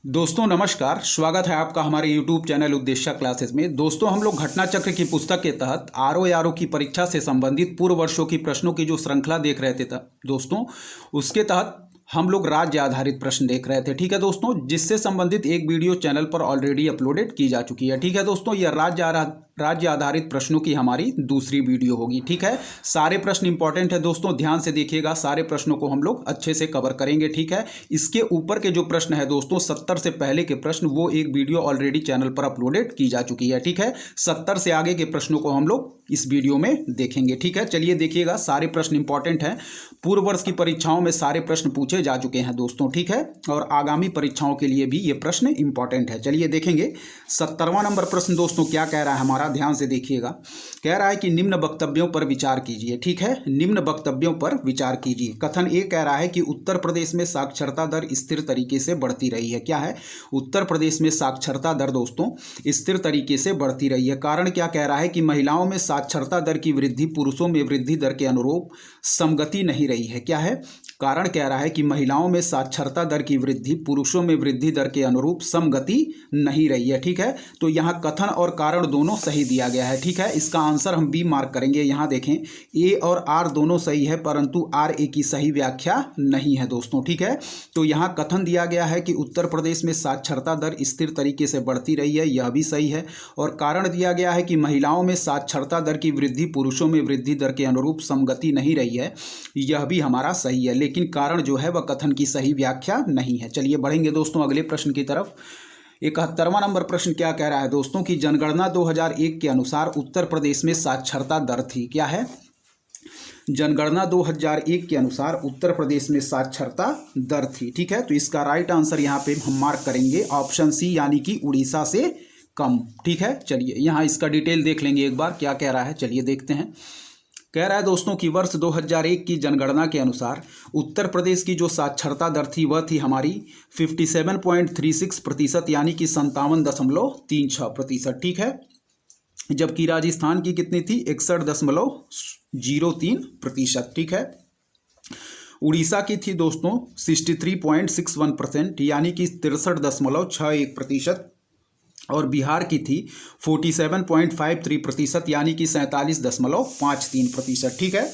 दोस्तों नमस्कार, स्वागत है आपका हमारे YouTube चैनल उद्देश्य क्लासेस में। दोस्तों हम लोग घटना चक्र की पुस्तक के तहत आरओ की परीक्षा से संबंधित पूर्व वर्षों की प्रश्नों की जो श्रृंखला देख रहे थे दोस्तों, उसके तहत हम लोग राज्य आधारित प्रश्न देख रहे थे। ठीक है दोस्तों, जिससे संबंधित एक वीडियो चैनल पर ऑलरेडी अपलोडेड की जा चुकी है। ठीक है दोस्तों, यह राज्य आधारित प्रश्नों की हमारी दूसरी वीडियो होगी। ठीक है, सारे प्रश्न इंपॉर्टेंट है दोस्तों, ध्यान से देखिएगा। सारे प्रश्नों को हम लोग अच्छे से कवर करेंगे। ठीक है, इसके ऊपर के जो प्रश्न है दोस्तों 70 से पहले के प्रश्न, वो एक वीडियो ऑलरेडी चैनल पर अपलोडेड की जा चुकी है। ठीक है, 70 से आगे के प्रश्नों को हम लोग इस वीडियो में देखेंगे। ठीक है, चलिए देखिएगा, सारे प्रश्न इंपॉर्टेंट हैं। पूर्व वर्ष की परीक्षाओं में सारे प्रश्न पूछे जा चुके हैं दोस्तों। ठीक है, और आगामी परीक्षाओं के लिए भी ये प्रश्न इंपॉर्टेंट है। चलिए देखेंगे 70वां नंबर प्रश्न दोस्तों क्या कह रहा है हमारा, ध्यान से देखिएगा। कह रहा है कि निम्न वक्तव्यों पर विचार कीजिए। ठीक है, निम्न वक्तव्यों पर विचार कीजिए। कथन ए कह रहा है कि उत्तर प्रदेश में साक्षरता दर स्थिर तरीके से बढ़ती रही है। क्या है? उत्तर प्रदेश में साक्षरता दर दोस्तों स्थिर तरीके से बढ़ती रही है। कारण क्या कह रहा है कि महिलाओं में साक्षरता दर की वृद्धि पुरुषों में वृद्धि दर के अनुरूप समगति नहीं रही है। क्या है? कारण कह रहा है कि महिलाओं में साक्षरता दर की वृद्धि पुरुषों में वृद्धि दर के अनुरूप समगति नहीं रही है। ठीक है, तो यहाँ कथन और कारण दोनों सही दिया गया है। ठीक है, इसका आंसर हम बी मार्क करेंगे। यहाँ देखें, ए और आर दोनों सही है, परंतु आर ए की सही व्याख्या नहीं है दोस्तों। ठीक है, तो यहाँ कथन दिया गया है कि उत्तर प्रदेश में साक्षरता दर स्थिर तरीके से बढ़ती रही है, यह भी सही है। और कारण दिया गया है कि महिलाओं में साक्षरता दर की वृद्धि पुरुषों में वृद्धि दर के अनुरूप समगति नहीं रही है, यह भी हमारा सही है। लेकिन कारण जो है वह कथन की सही व्याख्या नहीं है। चलिए बढ़ेंगे दोस्तों अगले प्रश्न की तरफ। 71वां नंबर प्रश्न क्या कह रहा है दोस्तों कि जनगणना 2001 के अनुसार उत्तर प्रदेश में साक्षरता दर थी। क्या है? जनगणना 2001 के अनुसार उत्तर प्रदेश में साक्षरता दर थी। ठीक है, तो इसका राइट आंसर यहाँ पे हम मार्क करेंगे ऑप्शन सी, यानी कि उड़ीसा से कम। ठीक है, चलिए यहाँ इसका डिटेल देख लेंगे एक बार, क्या कह रहा है। चलिए देखते हैं। कह रहा है दोस्तों कि वर्ष 2001 की जनगणना के अनुसार उत्तर प्रदेश की जो साक्षरता दर थी वह थी हमारी 57.36%, यानी कि 57.36%। ठीक है, जबकि राजस्थान की कितनी थी? 61.03%। ठीक है, उड़ीसा की थी दोस्तों 63.61%, यानी कि 63.61%। और बिहार की थी 47.53%, यानी कि 47.53%। ठीक है,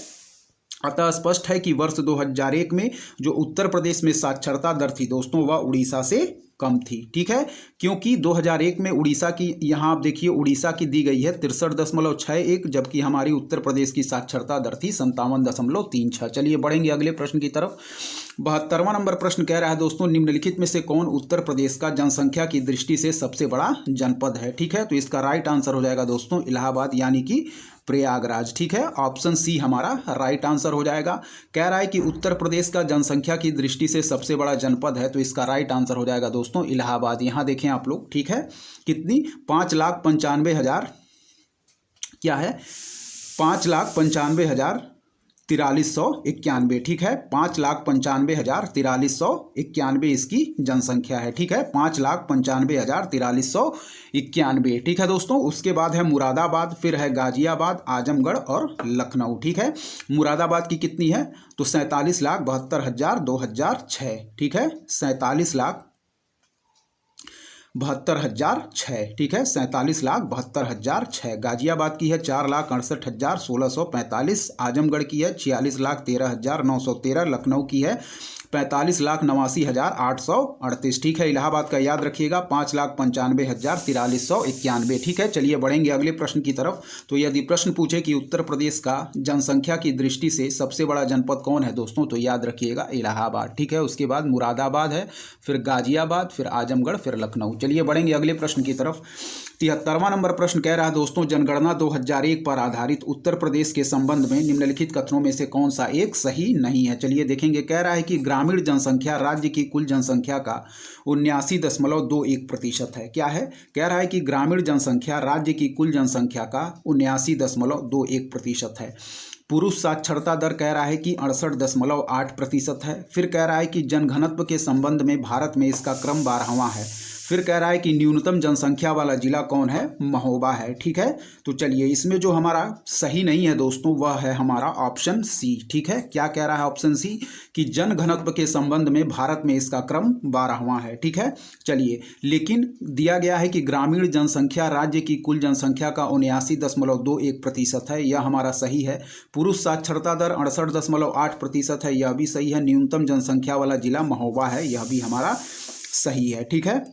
अतः स्पष्ट है कि वर्ष 2001 में जो उत्तर प्रदेश में साक्षरता दर थी दोस्तों वह उड़ीसा से कम थी। ठीक है, क्योंकि 2001 में उड़ीसा की, यहाँ आप देखिए उड़ीसा की दी गई है 63.61, जबकि हमारी उत्तर प्रदेश की साक्षरता दर थी 57.36। चलिए बढ़ेंगे अगले प्रश्न की तरफ। 72वां नंबर प्रश्न कह रहा है दोस्तों निम्नलिखित में से कौन उत्तर प्रदेश का जनसंख्या की दृष्टि से सबसे बड़ा जनपद है। ठीक है, तो इसका राइट आंसर हो जाएगा दोस्तों इलाहाबाद, यानी कि प्रयागराज। ठीक है, ऑप्शन सी हमारा राइट आंसर हो जाएगा। कह रहा है कि उत्तर प्रदेश का जनसंख्या की दृष्टि से सबसे बड़ा जनपद है, तो इसका राइट आंसर हो जाएगा दोस्तों इलाहाबाद। यहाँ देखें आप लोग। ठीक है, कितनी? 5,95,000, क्या है? 5,95,4391। ठीक है, 5,95,4391 इसकी जनसंख्या है। ठीक है, 5,95,4391। ठीक है दोस्तों, उसके बाद है मुरादाबाद, फिर है गाजियाबाद, आजमगढ़ और लखनऊ। ठीक है, मुरादाबाद की कितनी है? तो 47,72,006। ठीक है, 47,72,006। ठीक है, 47,72,006। गाजियाबाद की है 4,68,1645। आजमगढ़ की है 46,13,913। लखनऊ की है 45,89,838। ठीक है, इलाहाबाद का याद रखिएगा 5,95,4391। ठीक है, चलिए बढ़ेंगे अगले प्रश्न की तरफ। तो यदि प्रश्न पूछे कि उत्तर प्रदेश का जनसंख्या की दृष्टि से सबसे बड़ा जनपद कौन है दोस्तों, तो याद रखिएगा इलाहाबाद। ठीक है, उसके बाद मुरादाबाद है, फिर गाजियाबाद, फिर आजमगढ़, फिर लखनऊ। चलिए बढ़ेंगे अगले प्रश्न की तरफ। 73वां नंबर प्रश्न कह रहा है दोस्तों जनगणना 2001 पर आधारित उत्तर प्रदेश के संबंध में निम्नलिखित कथनों में से कौन सा एक सही नहीं है। चलिए देखेंगे। कह रहा है कि ग्रामीण जनसंख्या राज्य की कुल जनसंख्या का 79.21% है। क्या है? कह रहा है कि ग्रामीण जनसंख्या राज्य की कुल जनसंख्या का 79.21% है। पुरुष साक्षरता दर कह रहा है कि 68.8% है। फिर कह रहा है कि जनघनत्व के संबंध में भारत में इसका क्रम 12वां है। फिर कह रहा है कि न्यूनतम जनसंख्या वाला जिला कौन है, महोबा है। ठीक है, तो चलिए इसमें जो हमारा सही नहीं है दोस्तों वह है हमारा ऑप्शन सी। ठीक है, क्या कह रहा है ऑप्शन सी कि जनघनत्व के संबंध में भारत में इसका क्रम 12वां है। ठीक है, चलिए लेकिन दिया गया है कि ग्रामीण जनसंख्या राज्य की कुल जनसंख्या का 79.21% है, यह हमारा सही है। पुरुष साक्षरता दर 68.8% है, यह भी सही है। न्यूनतम जनसंख्या वाला जिला महोबा है, यह भी हमारा सही है। ठीक है,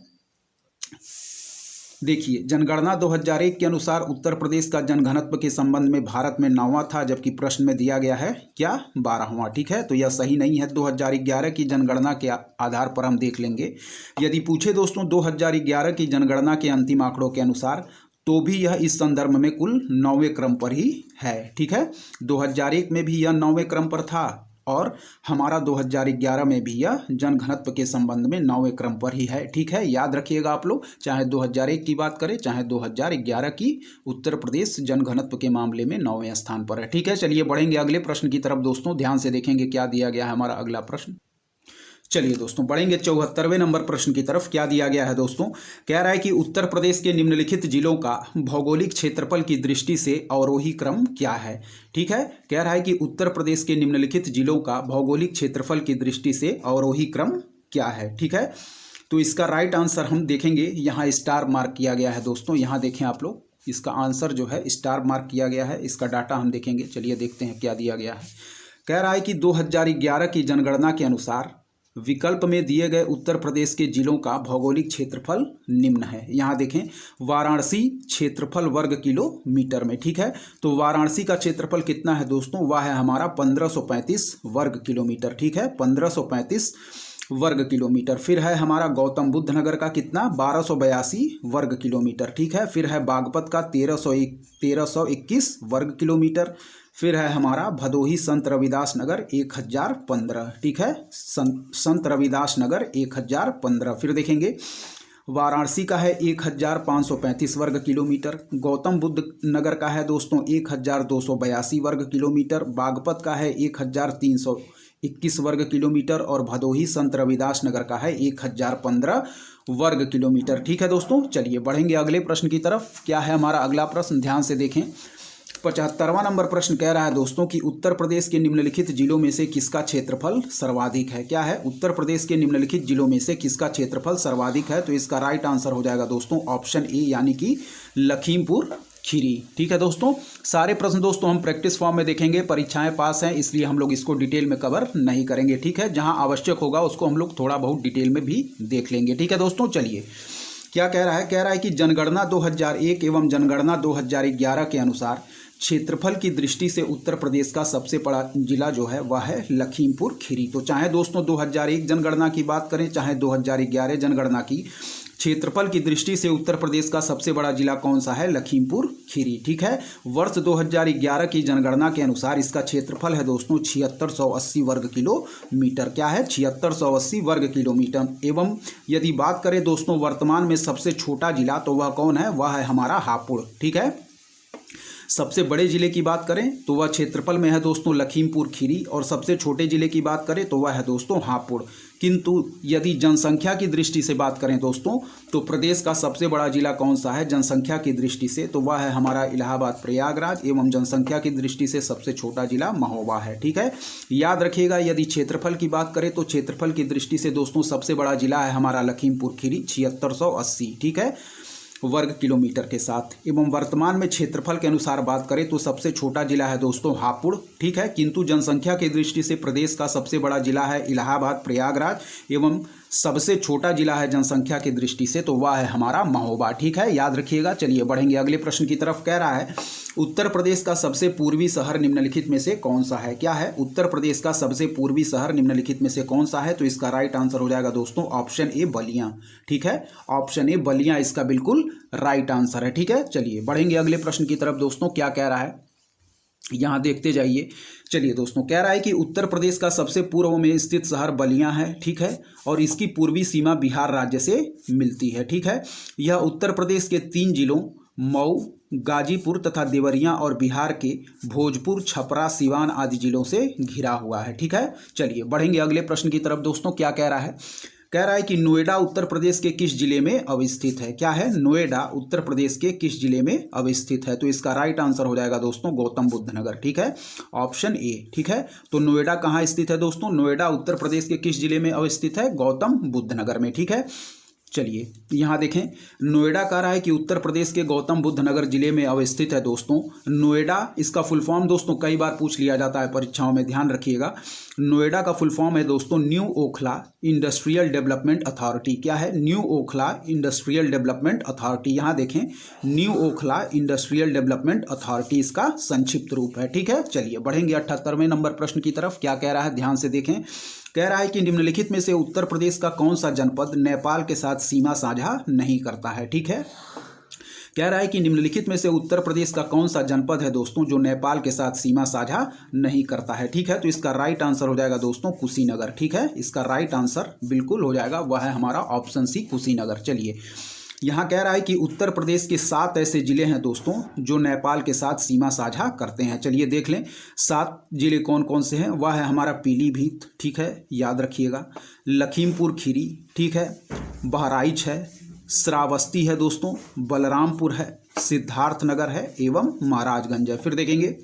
देखिए जनगणना 2001 के अनुसार उत्तर प्रदेश का जनघनत्व के संबंध में भारत में 9वां था, जबकि प्रश्न में दिया गया है क्या, 12वां। ठीक है, तो यह सही नहीं है। 2011 की जनगणना के आधार पर हम देख लेंगे। यदि पूछे दोस्तों 2011 की जनगणना के अंतिम आंकड़ों के अनुसार, तो भी यह इस संदर्भ में कुल 9वें क्रम पर ही है। ठीक है, 2001 में भी यह 9वें क्रम पर था और हमारा 2011 में भी यह जनघनत्व के संबंध में 9वें क्रम पर ही है। ठीक है, याद रखिएगा आप लोग, चाहे 2001 की बात करें चाहे 2011 की, उत्तर प्रदेश जनघनत्व के मामले में 9वें स्थान पर है। ठीक है, चलिए बढ़ेंगे अगले प्रश्न की तरफ दोस्तों। ध्यान से देखेंगे क्या दिया गया है हमारा अगला प्रश्न। चलिए दोस्तों बढ़ेंगे 74वें नंबर प्रश्न की तरफ। क्या दिया गया है दोस्तों, कह रहा है कि उत्तर प्रदेश के निम्नलिखित जिलों का भौगोलिक क्षेत्रफल की दृष्टि से अवरोही क्रम क्या है। ठीक है, कह रहा है कि उत्तर प्रदेश के निम्नलिखित जिलों का भौगोलिक क्षेत्रफल की दृष्टि से अवरोही क्रम क्या है। ठीक है, तो इसका राइट आंसर हम देखेंगे, यहाँ स्टार मार्क किया गया है दोस्तों। यहाँ देखें आप लोग, इसका आंसर जो है स्टार मार्क किया गया है। इसका डाटा हम देखेंगे, चलिए देखते हैं क्या दिया गया है। कह रहा है कि 2011 की जनगणना के अनुसार विकल्प में दिए गए उत्तर प्रदेश के जिलों का भौगोलिक क्षेत्रफल निम्न है। यहाँ देखें, वाराणसी क्षेत्रफल वर्ग किलोमीटर में। ठीक है, तो वाराणसी का क्षेत्रफल कितना है दोस्तों, वह है हमारा 1535 वर्ग किलोमीटर। ठीक है, 1535 वर्ग किलोमीटर। फिर है हमारा गौतम बुद्ध नगर का कितना, 1282 वर्ग किलोमीटर। ठीक है, फिर है बागपत का 1321 वर्ग किलोमीटर। फिर है हमारा भदोही संत रविदास नगर 1015। ठीक है, संत रविदास नगर 1015। फिर देखेंगे वाराणसी का है 1535 वर्ग किलोमीटर। गौतम बुद्ध नगर का है दोस्तों 1282 वर्ग किलोमीटर। बागपत का है 1321 वर्ग किलोमीटर और भदोही संत रविदास नगर का है 1015 वर्ग किलोमीटर। ठीक है दोस्तों, चलिए बढ़ेंगे अगले प्रश्न की तरफ। क्या है हमारा अगला प्रश्न, ध्यान से देखें। 75वां नंबर प्रश्न कह रहा है दोस्तों कि उत्तर प्रदेश के निम्नलिखित जिलों में से किसका क्षेत्रफल सर्वाधिक है। क्या है, उत्तर प्रदेश के निम्नलिखित जिलों में से किसका क्षेत्रफल सर्वाधिक है। तो इसका राइट आंसर हो जाएगा दोस्तों ऑप्शन ए, यानी कि लखीमपुर खीरी। ठीक है दोस्तों, सारे प्रश्न दोस्तों हम प्रैक्टिस फॉर्म में देखेंगे, परीक्षाएं पास हैं इसलिए हम लोग इसको डिटेल में कवर नहीं करेंगे। ठीक है, जहां आवश्यक होगा उसको हम लोग थोड़ा बहुत डिटेल में भी देख लेंगे। ठीक है दोस्तों, चलिए क्या कह रहा है, कह रहा है कि जनगणना 2001 एवं जनगणना 2011 के अनुसार क्षेत्रफल की दृष्टि से उत्तर प्रदेश का सबसे बड़ा जिला जो है वह है लखीमपुर खीरी। तो चाहे दोस्तों 2001 जनगणना की बात करें चाहे 2011 जनगणना की, क्षेत्रफल की दृष्टि से उत्तर प्रदेश का सबसे बड़ा जिला कौन सा है, लखीमपुर खीरी। ठीक है, वर्ष 2011 की जनगणना के अनुसार इसका क्षेत्रफल है दोस्तों 7680 वर्ग किलोमीटर। क्या है, 7680 वर्ग किलोमीटर। एवं यदि बात करें दोस्तों वर्तमान में सबसे छोटा जिला, तो वह कौन है, वह है हमारा हापुड़। ठीक है, सबसे बड़े जिले की बात करें तो वह क्षेत्रफल में है दोस्तों लखीमपुर खीरी, और सबसे छोटे जिले की बात करें तो वह है दोस्तों हापुड़। किंतु यदि जनसंख्या की दृष्टि से बात करें दोस्तों, तो प्रदेश का सबसे बड़ा जिला कौन सा है जनसंख्या की दृष्टि से, तो वह है हमारा इलाहाबाद प्रयागराज। एवं जनसंख्या की दृष्टि से सबसे छोटा जिला महोबा है। ठीक है, याद रखिएगा, यदि क्षेत्रफल की बात करें तो क्षेत्रफल की दृष्टि से दोस्तों सबसे बड़ा जिला है हमारा लखीमपुर खीरी 7680। ठीक है, वर्ग किलोमीटर के साथ। एवं वर्तमान में क्षेत्रफल के अनुसार बात करें तो सबसे छोटा जिला है दोस्तों हापुड़। ठीक है, किंतु जनसंख्या की दृष्टि से प्रदेश का सबसे बड़ा जिला है इलाहाबाद प्रयागराज, एवं सबसे छोटा जिला है जनसंख्या की दृष्टि से तो वह है हमारा महोबा। ठीक है, याद रखिएगा। चलिए बढ़ेंगे अगले प्रश्न की तरफ। कह रहा है उत्तर प्रदेश का सबसे पूर्वी शहर निम्नलिखित में से कौन सा है। क्या है, उत्तर प्रदेश का सबसे पूर्वी शहर निम्नलिखित में से कौन सा है। तो इसका राइट आंसर हो जाएगा दोस्तों ऑप्शन ए बलिया। ठीक है, ऑप्शन ए बलिया इसका बिल्कुल राइट आंसर है। ठीक है, चलिए बढ़ेंगे अगले प्रश्न की तरफ दोस्तों। क्या कह रहा है, यहाँ देखते जाइए। चलिए दोस्तों, कह रहा है कि उत्तर प्रदेश का सबसे पूर्व में स्थित शहर बलिया है। ठीक है, और इसकी पूर्वी सीमा बिहार राज्य से मिलती है। ठीक है, यह उत्तर प्रदेश के 3 जिलों मऊ, गाजीपुर तथा देवरिया और बिहार के भोजपुर, छपरा, सिवान आदि जिलों से घिरा हुआ है। ठीक है, चलिए बढ़ेंगे अगले प्रश्न की तरफ दोस्तों। क्या कह रहा है, कह रहा है कि नोएडा उत्तर प्रदेश के किस जिले में अवस्थित है। क्या है, नोएडा उत्तर प्रदेश के किस जिले में अवस्थित है। तो इसका राइट आंसर हो जाएगा दोस्तों गौतम बुद्ध नगर। ठीक है, ऑप्शन ए। ठीक है, तो नोएडा कहाँ स्थित है दोस्तों, नोएडा उत्तर प्रदेश के किस जिले में अवस्थित है, गौतम बुद्ध नगर में। ठीक है, चलिए यहाँ देखें, नोएडा कह रहा है कि उत्तर प्रदेश के गौतम बुद्ध नगर जिले में अवस्थित है दोस्तों। नोएडा इसका फुल फॉर्म दोस्तों कई बार पूछ लिया जाता है परीक्षाओं में, ध्यान रखिएगा। नोएडा का फुल फॉर्म है दोस्तों new Okhla industrial development authority. क्या है, new Okhla industrial development authority. यहाँ देखें, new Okhla industrial development authority इसका संक्षिप्त रूप है। ठीक है, चलिए बढ़ेंगे 78वें नंबर प्रश्न की तरफ। क्या कह रहा है, ध्यान से देखें। कह रहा है कि निम्नलिखित में से उत्तर प्रदेश का कौन सा जनपद नेपाल के साथ सीमा साझा नहीं करता है। ठीक है, कह रहा है कि निम्नलिखित में से उत्तर प्रदेश का कौन सा जनपद है दोस्तों जो नेपाल के साथ सीमा साझा नहीं करता है। ठीक है, तो इसका राइट आंसर हो जाएगा दोस्तों कुशीनगर। ठीक है, इसका राइट आंसर बिल्कुल हो जाएगा, वह है हमारा ऑप्शन सी कुशीनगर। चलिए यहाँ कह रहा है कि उत्तर प्रदेश के 7 ऐसे जिले हैं दोस्तों जो नेपाल के साथ सीमा साझा करते हैं। चलिए देख लें 7 जिले कौन कौन से हैं। वह है हमारा पीलीभीत, ठीक है, याद रखिएगा, लखीमपुर खीरी, ठीक है, बहराइच है, श्रावस्ती है दोस्तों, बलरामपुर है, सिद्धार्थनगर है एवं महाराजगंज है। फिर देखेंगे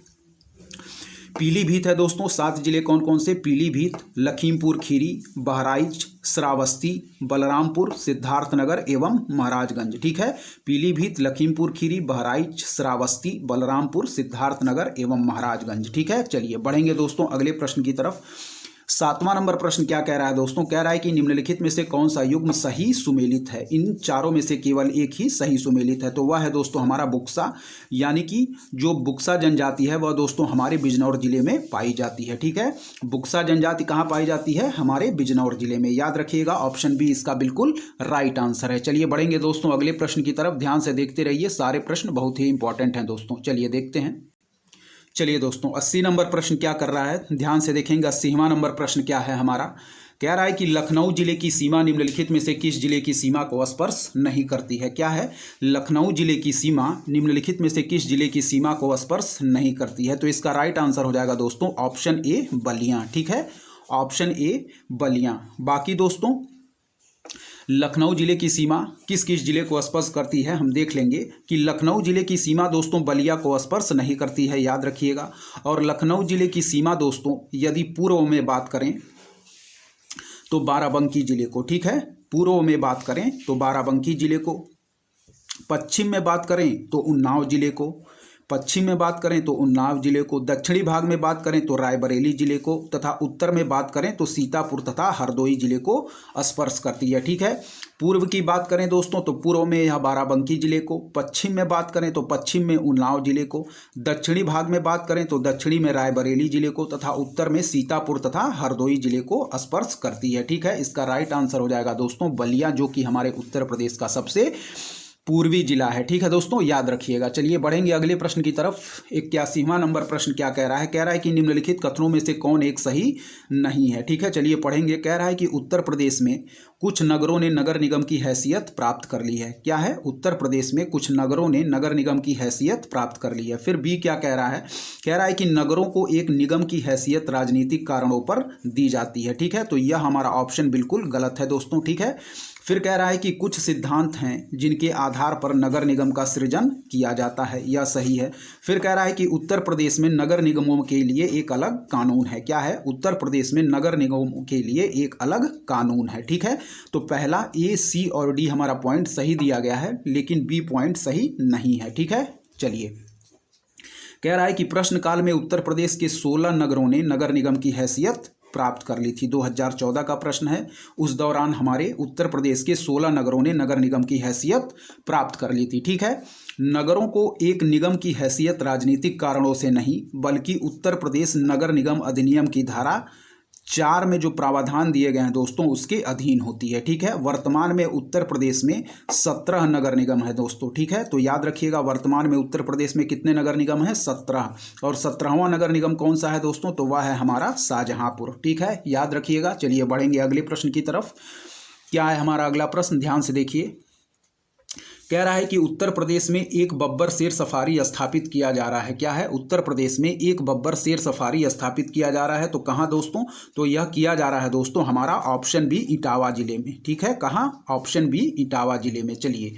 पीलीभीत है दोस्तों। 7 जिले कौन कौन से, पीलीभीत, लखीमपुर खीरी, बहराइच, श्रावस्ती, बलरामपुर, सिद्धार्थनगर एवं महाराजगंज। ठीक है, पीलीभीत, लखीमपुर खीरी, बहराइच, श्रावस्ती, बलरामपुर, सिद्धार्थनगर एवं महाराजगंज। ठीक है, चलिए बढ़ेंगे दोस्तों अगले प्रश्न की तरफ। 7वां नंबर प्रश्न क्या कह रहा है दोस्तों, कह रहा है कि निम्नलिखित में से कौन सा युग्म सही सुमेलित है। इन चारों में से केवल एक ही सही सुमेलित है, तो वह है दोस्तों हमारा बुक्सा, यानी कि जो बुक्सा जनजाति है वह दोस्तों हमारे बिजनौर जिले में पाई जाती है। ठीक है, बुक्सा जनजाति कहाँ पाई जाती है, हमारे बिजनौर जिले में। याद रखिएगा, ऑप्शन बी इसका बिल्कुल राइट आंसर है। चलिए बढ़ेंगे दोस्तों अगले प्रश्न की तरफ, ध्यान से देखते रहिए, सारे प्रश्न बहुत ही इंपॉर्टेंट हैं दोस्तों। चलिए देखते हैं। चलिए दोस्तों 80 नंबर प्रश्न क्या कर रहा है, ध्यान से देखेंगे। 80वां नंबर प्रश्न क्या है हमारा, कह रहा है कि लखनऊ जिले की सीमा निम्नलिखित में से किस जिले की सीमा को स्पर्श नहीं करती है। क्या है, लखनऊ जिले की सीमा निम्नलिखित में से किस जिले की सीमा को स्पर्श नहीं करती है। तो इसका राइट आंसर हो जाएगा दोस्तों ऑप्शन ए बलिया। ठीक है, ऑप्शन ए बलिया। बाकी दोस्तों लखनऊ जिले की सीमा किस किस जिले को स्पर्श करती है, हम देख लेंगे कि लखनऊ जिले की सीमा दोस्तों बलिया को स्पर्श नहीं करती है, याद रखिएगा। और लखनऊ जिले की सीमा दोस्तों यदि पूर्व में बात करें तो बाराबंकी जिले को, ठीक है, पूर्व में बात करें तो बाराबंकी जिले को, पश्चिम में बात करें तो उन्नाव जिले को, पश्चिम में बात करें तो उन्नाव जिले को, दक्षिणी भाग में बात करें तो रायबरेली जिले को, तथा उत्तर में बात करें तो सीतापुर तथा हरदोई जिले को स्पर्श करती है। ठीक है, पूर्व की बात करें दोस्तों तो पूर्व में यह बाराबंकी जिले को, पश्चिम में बात करें तो पश्चिम में उन्नाव जिले को, दक्षिणी भाग में बात करें तो दक्षिणी में रायबरेली जिले को, तथा उत्तर में सीतापुर तथा हरदोई जिले को स्पर्श करती है। ठीक है, इसका राइट आंसर हो जाएगा दोस्तों बलिया, जो कि हमारे उत्तर प्रदेश का सबसे पूर्वी जिला है। ठीक है दोस्तों, याद रखिएगा। चलिए बढ़ेंगे अगले प्रश्न की तरफ। 81वां नंबर प्रश्न क्या कह रहा है, कह रहा है कि निम्नलिखित कथनों में से कौन एक सही नहीं है। ठीक है, चलिए पढ़ेंगे। कह रहा है कि उत्तर प्रदेश में कुछ नगरों ने नगर निगम की हैसियत प्राप्त कर ली है। क्या है, उत्तर प्रदेश में कुछ नगरों ने नगर निगम की हैसियत प्राप्त कर ली है। फिर बी क्या कह रहा है कि नगरों को एक निगम की हैसियत राजनीतिक कारणों पर दी जाती है। ठीक है, तो यह हमारा ऑप्शन बिल्कुल गलत है दोस्तों। ठीक है, फिर कह रहा है कि कुछ सिद्धांत हैं जिनके आधार पर नगर निगम का सृजन किया जाता है, यह सही है। फिर कह रहा है कि उत्तर प्रदेश में नगर निगमों के लिए एक अलग कानून है। क्या है, उत्तर प्रदेश में नगर निगमों के लिए एक अलग कानून है। ठीक है, तो पहला ए, सी और डी हमारा पॉइंट सही दिया गया है, लेकिन बी पॉइंट सही नहीं है। ठीक है, चलिए कह रहा है कि प्रश्नकाल में उत्तर प्रदेश के 16 नगरों ने नगर निगम की हैसियत प्राप्त कर ली थी। 2014 का प्रश्न है, उस दौरान हमारे उत्तर प्रदेश के 16 नगरों ने नगर निगम की हैसियत प्राप्त कर ली थी। ठीक है, नगरों को एक निगम की हैसियत राजनीतिक कारणों से नहीं बल्कि उत्तर प्रदेश नगर निगम अधिनियम की धारा 4 में जो प्रावधान दिए गए हैं दोस्तों उसके अधीन होती है। ठीक है, वर्तमान में उत्तर प्रदेश में 17 नगर निगम है दोस्तों। ठीक है, तो याद रखिएगा वर्तमान में उत्तर प्रदेश में कितने नगर निगम हैं, 17, और 17वां नगर निगम कौन सा है दोस्तों, तो वह है हमारा शाहजहांपुर। ठीक है, याद रखिएगा। चलिए बढ़ेंगे अगले प्रश्न की तरफ। क्या है हमारा अगला प्रश्न, ध्यान से देखिए। कह रहा है कि उत्तर प्रदेश में एक बब्बर शेर सफारी स्थापित किया जा रहा है। क्या है? उत्तर प्रदेश में एक बब्बर शेर सफारी स्थापित किया जा रहा है। तो कहाँ दोस्तों? तो यह किया जा रहा है दोस्तों हमारा ऑप्शन बी इटावा जिले में। ठीक है, कहाँ? ऑप्शन बी इटावा जिले में। चलिए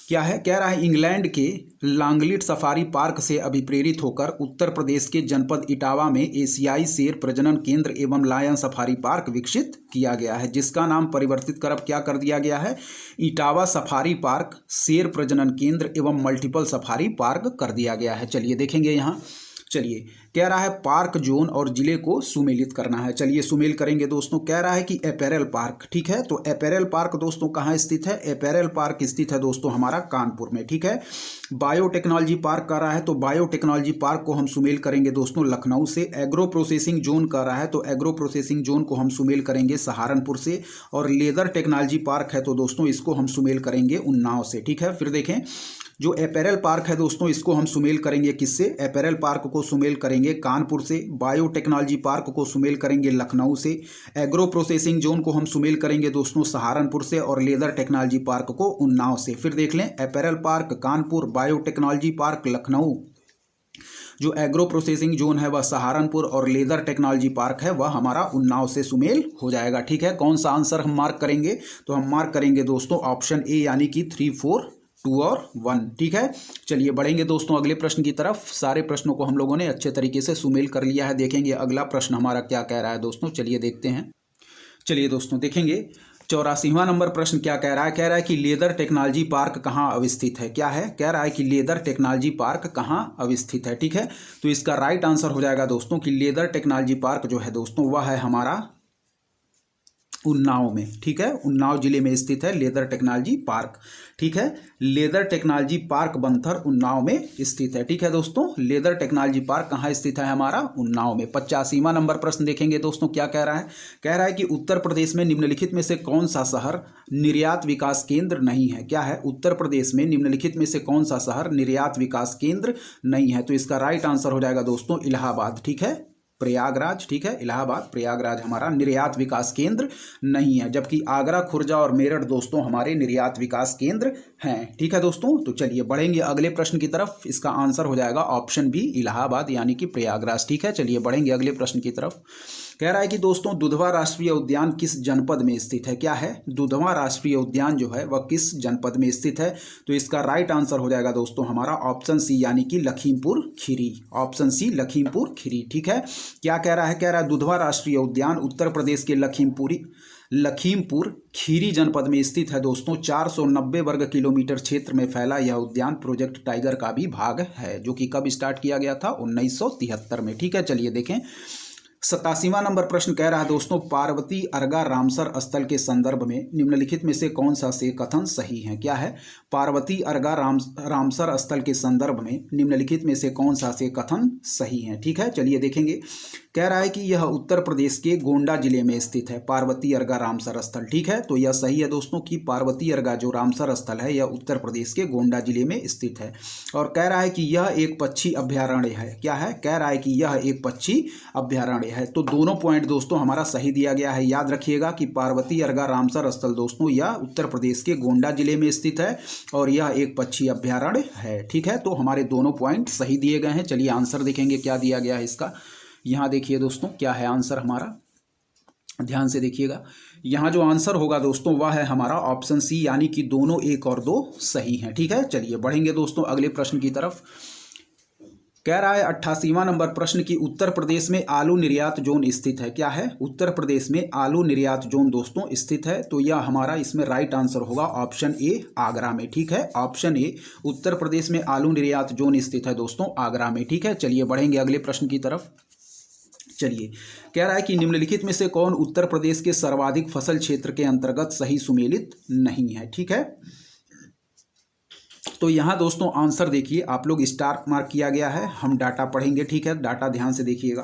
क्या है? कह रहा है इंग्लैंड के लांगलिट सफारी पार्क से अभिप्रेरित होकर उत्तर प्रदेश के जनपद इटावा में एशियाई शेर प्रजनन केंद्र एवं लायन सफारी पार्क विकसित किया गया है, जिसका नाम परिवर्तित कर अब क्या कर दिया गया है? इटावा सफारी पार्क शेर प्रजनन केंद्र एवं मल्टीपल सफारी पार्क कर दिया गया है। चलिए देखेंगे यहाँ। चलिए कह रहा है पार्क जोन और जिले को सुमेलित करना है। चलिए सुमेल करेंगे दोस्तों। कह रहा है कि अपैरल पार्क। ठीक है, तो अपैरल पार्क दोस्तों कहाँ स्थित है? अपैरल पार्क स्थित है दोस्तों हमारा कानपुर में। ठीक है, बायोटेक्नोलॉजी पार्क कर रहा है तो बायोटेक्नोलॉजी पार्क को हम सुमेल करेंगे दोस्तों लखनऊ से। एग्रो प्रोसेसिंग जोन कर रहा है तो एग्रो प्रोसेसिंग जोन को हम सुमेल करेंगे सहारनपुर से। और लेदर टेक्नोलॉजी पार्क है तो दोस्तों इसको हम सुमेल करेंगे उन्नाव से। ठीक है, फिर देखें जो अपैरल पार्क है दोस्तों इसको हम सुमेल करेंगे किससे? अपैरल पार्क को सुमेल करेंगे कानपुर से। बायोटेक्नोलॉजी पार्क को सुमेल करेंगे लखनऊ से। एग्रो प्रोसेसिंग जोन को हम सुमेल करेंगे दोस्तों सहारनपुर से। और लेदर टेक्नोलॉजी पार्क को उन्नाव से। फिर देख लें apparel park Kanpur, biotechnology park Lucknow, जो एग्रो प्रोसेसिंग जोन है वह सहारनपुर और लेदर टेक्नोलॉजी पार्क है वह हमारा उन्नाव से सुमेल हो जाएगा। ठीक है, कौन सा आंसर हम मार्क करेंगे? तो हम मार्क करेंगे दोस्तों ऑप्शन ए यानी कि 3, 4, 2 और 1। ठीक है, चलिए बढ़ेंगे दोस्तों अगले प्रश्न की तरफ। सारे प्रश्नों को हम लोगों ने अच्छे तरीके से सुमेल कर लिया है। देखेंगे अगला प्रश्न हमारा क्या कह रहा है दोस्तों। चलिए देखते हैं। चलिए दोस्तों देखेंगे 84वां नंबर प्रश्न क्या कह रहा है? कह रहा है कि लेदर टेक्नोलॉजी पार्क कहाँ अवस्थित है? क्या है? कह रहा है कि लेदर टेक्नोलॉजी पार्क कहाँ अवस्थित है। ठीक है, तो इसका राइट आंसर हो जाएगा दोस्तों कि लेदर टेक्नोलॉजी पार्क जो है दोस्तों वह है हमारा उन्नाव में। ठीक है, उन्नाव जिले में स्थित है लेदर टेक्नोलॉजी पार्क। ठीक है, लेदर टेक्नोलॉजी पार्क बनथर उन्नाव में स्थित है। ठीक है दोस्तों, लेदर टेक्नोलॉजी पार्क कहाँ स्थित है? हमारा उन्नाव में। 85वां नंबर प्रश्न देखेंगे दोस्तों क्या कह रहा है? कह रहा है कि उत्तर प्रदेश में निम्नलिखित में से कौन सा शहर निर्यात विकास केंद्र नहीं है? क्या है? उत्तर प्रदेश में निम्नलिखित में से कौन सा शहर निर्यात विकास केंद्र नहीं है? तो इसका राइट आंसर हो जाएगा दोस्तों इलाहाबाद। ठीक है, प्रयागराज। ठीक है, इलाहाबाद प्रयागराज हमारा निर्यात विकास केंद्र नहीं है, जबकि आगरा, खुर्जा और मेरठ दोस्तों हमारे निर्यात विकास केंद्र हैं। ठीक है दोस्तों, तो चलिए बढ़ेंगे अगले प्रश्न की तरफ। इसका आंसर हो जाएगा ऑप्शन बी इलाहाबाद यानी कि प्रयागराज। ठीक है, चलिए बढ़ेंगे अगले प्रश्न की तरफ। कह रहा है कि दोस्तों दुधवा राष्ट्रीय उद्यान किस जनपद में स्थित है? क्या है? दुधवा राष्ट्रीय उद्यान जो है वह किस जनपद में स्थित है? तो इसका राइट आंसर हो जाएगा दोस्तों हमारा ऑप्शन सी यानी कि लखीमपुर खीरी। Option C Lakhimpur Kheri. ठीक है, क्या कह रहा है? कह रहा है दुधवा राष्ट्रीय उद्यान उत्तर प्रदेश के लखीमपुर खीरी जनपद में स्थित है दोस्तों। 490 वर्ग किलोमीटर क्षेत्र में फैला यह उद्यान प्रोजेक्ट टाइगर का भी भाग है, जो कि कब स्टार्ट किया गया था? 1973 में। ठीक है, चलिए देखें 87वां नंबर प्रश्न कह रहा है दोस्तों पार्वती अर्गा रामसर स्थल के संदर्भ में निम्नलिखित में से कौन सा से कथन सही है? क्या है? पार्वती अर्गा रामसर स्थल के संदर्भ में निम्नलिखित में से कौन सा से कथन सही है? ठीक है, चलिए देखेंगे। कह रहा है कि यह उत्तर प्रदेश के गोंडा जिले में स्थित है पार्वती अर्गा रामसर स्थल। ठीक है, तो यह सही है दोस्तों कि पार्वती अर्गा जो रामसर स्थल है यह उत्तर प्रदेश के गोंडा जिले में स्थित है। और कह रहा है कि यह एक पक्षी अभ्यारण्य है। क्या है? कह रहा है कि यह एक पक्षी अभ्यारण्य है। तो दोनों पॉइंट दोस्तों हमारा सही दिया गया है। याद रखिएगा कि पार्वती अर्गा रामसर स्थल दोस्तों यह उत्तर प्रदेश के गोंडा जिले में स्थित है और यह एक पक्षी अभ्यारण्य है। ठीक है, तो हमारे दोनों पॉइंट सही दिए गए हैं। चलिए आंसर देखेंगे क्या दिया गया है इसका। यहाँ देखिए दोस्तों क्या है आंसर हमारा, ध्यान से देखिएगा। यहाँ जो आंसर होगा दोस्तों वह है हमारा ऑप्शन सी यानी कि दोनों 1 और 2 सही हैं। ठीक है, चलिए बढ़ेंगे दोस्तों अगले प्रश्न की तरफ। कह रहा है 88वां नंबर प्रश्न की उत्तर प्रदेश में आलू निर्यात जोन स्थित है। क्या है? उत्तर प्रदेश में आलू निर्यात जोन दोस्तों स्थित है। तो यह हमारा इसमें राइट आंसर होगा ऑप्शन ए आगरा में। ठीक है, ऑप्शन ए उत्तर प्रदेश में आलू निर्यात जोन स्थित है दोस्तों आगरा में। ठीक है, चलिए बढ़ेंगे अगले प्रश्न की तरफ। चलिए कह रहा है कि निम्नलिखित में से कौन उत्तर प्रदेश के सर्वाधिक फसल क्षेत्र के अंतर्गत सही सुमेलित नहीं है? ठीक है, तो यहाँ दोस्तों आंसर देखिए, आप लोग स्टार मार्क किया गया है। हम डाटा पढ़ेंगे। ठीक है, डाटा ध्यान से देखिएगा।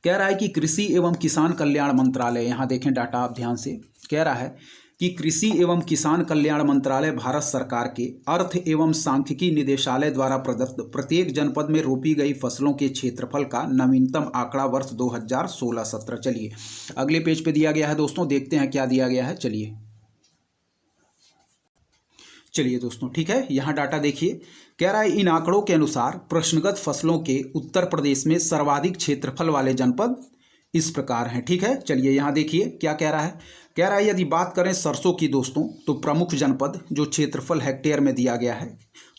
कह रहा है कि कृषि एवं किसान कल्याण मंत्रालय, यहाँ देखें डाटा आप ध्यान से, कह रहा है कि कृषि एवं किसान कल्याण मंत्रालय भारत सरकार के अर्थ एवं सांख्यिकी निदेशालय द्वारा प्रदत्त प्रत्येक जनपद में रोपी गई फसलों के क्षेत्रफल का नवीनतम आंकड़ा वर्ष 2016-17। चलिए अगले पेज पे दिया गया है दोस्तों, देखते हैं क्या दिया गया है। चलिए दोस्तों, ठीक है, यहाँ डाटा देखिए। कह रहा है इन आंकड़ों के अनुसार प्रश्नगत फसलों के उत्तर प्रदेश में सर्वाधिक क्षेत्रफल वाले जनपद इस प्रकार हैं। ठीक है, चलिए यहाँ देखिए क्या कह रहा है। कह रहा है यदि बात करें सरसों की दोस्तों, तो प्रमुख जनपद जो क्षेत्रफल हेक्टेयर में दिया गया है,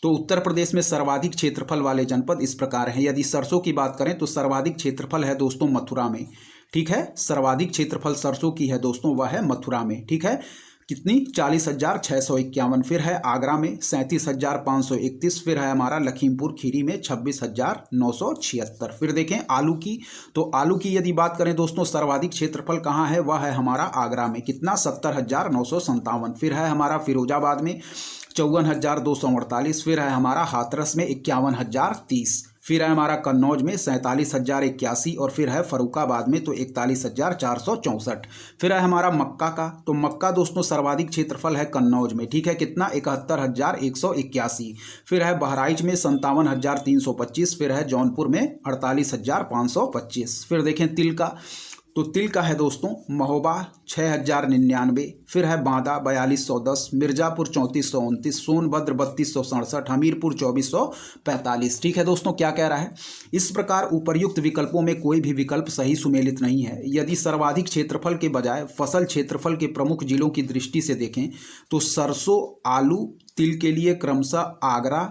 तो उत्तर प्रदेश में सर्वाधिक क्षेत्रफल वाले जनपद इस प्रकार हैं। यदि सरसों की बात करें तो सर्वाधिक क्षेत्रफल है दोस्तों मथुरा में। ठीक है, सर्वाधिक क्षेत्रफल सरसों की है दोस्तों, वह है मथुरा में। ठीक है, कितनी? 40,651। फिर है आगरा में 37,531। फिर है हमारा लखीमपुर खीरी में 26,976। फिर देखें आलू की, तो आलू की यदि बात करें दोस्तों, सर्वाधिक क्षेत्रफल कहाँ है? वह है हमारा आगरा में। कितना? 70,957। फिर है हमारा फिरोजाबाद में 54,248। फिर है हमारा हाथरस में 51,030। फिर है हमारा कन्नौज में 47,081। और फिर है फरुखाबाद में तो 41,464। फिर है हमारा मक्का का, तो मक्का दोस्तों सर्वाधिक क्षेत्रफल है कन्नौज में। ठीक है, कितना? 71,181। फिर है बहराइच में 57,325। फिर है जौनपुर में 48,525। फिर देखें तिल का, तो तिल का है दोस्तों महोबा 6,099। फिर है बांदा 4,210। मिर्जापुर 3,429। सोनभद्र 3,267। हमीरपुर 2,445। ठीक है दोस्तों, क्या कह रहा है? इस प्रकार उपर्युक्त विकल्पों में कोई भी विकल्प सही सुमेलित नहीं है। यदि सर्वाधिक क्षेत्रफल के बजाय फसल क्षेत्रफल के प्रमुख जिलों की दृष्टि से देखें तो सरसों, आलू, तिल के लिए क्रमशः आगरा,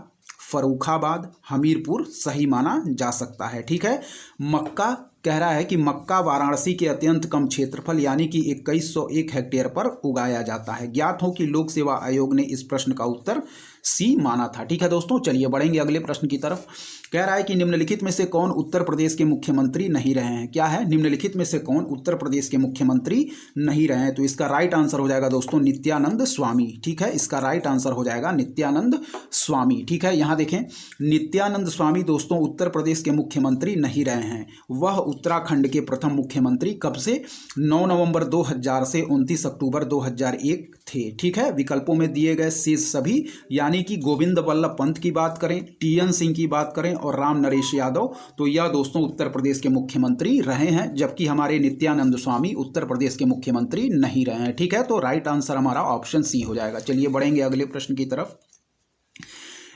फर्रुखाबाद, हमीरपुर सही माना जा सकता है। ठीक है, मक्का कह रहा है कि मक्का वाराणसी के अत्यंत कम क्षेत्रफल यानी कि 2101 हेक्टेयर पर उगाया जाता है। ज्ञात हो कि लोक सेवा आयोग ने इस प्रश्न का उत्तर सी माना था। ठीक है दोस्तों, चलिए बढ़ेंगे अगले प्रश्न की तरफ। कह रहा है कि निम्नलिखित में से कौन उत्तर प्रदेश के मुख्यमंत्री नहीं रहे हैं? क्या है? निम्नलिखित में से कौन उत्तर प्रदेश के मुख्यमंत्री नहीं रहे हैं? तो इसका राइट आंसर हो जाएगा दोस्तों नित्यानंद स्वामी। ठीक है, इसका राइट आंसर हो जाएगा नित्यानंद स्वामी। ठीक है, यहाँ देखें नित्यानंद स्वामी दोस्तों उत्तर प्रदेश के मुख्यमंत्री नहीं रहे हैं। वह उत्तराखंड के प्रथम मुख्यमंत्री कब से? 9 नवंबर 2000 से 29 अक्टूबर 2001 थे। ठीक है, विकल्पों में दिए गए शेष सभी यानी कि गोविंद बल्लभ पंत की बात करें, टीएन सिंह की बात करें और राम नरेश यादव, तो यह दोस्तों उत्तर प्रदेश के मुख्यमंत्री रहे हैं, जबकि हमारे नित्यानंद स्वामी उत्तर प्रदेश के मुख्यमंत्री नहीं रहे हैं। ठीक है, तो राइट आंसर हमारा ऑप्शन सी हो जाएगा। चलिए बढ़ेंगे अगले प्रश्न की तरफ।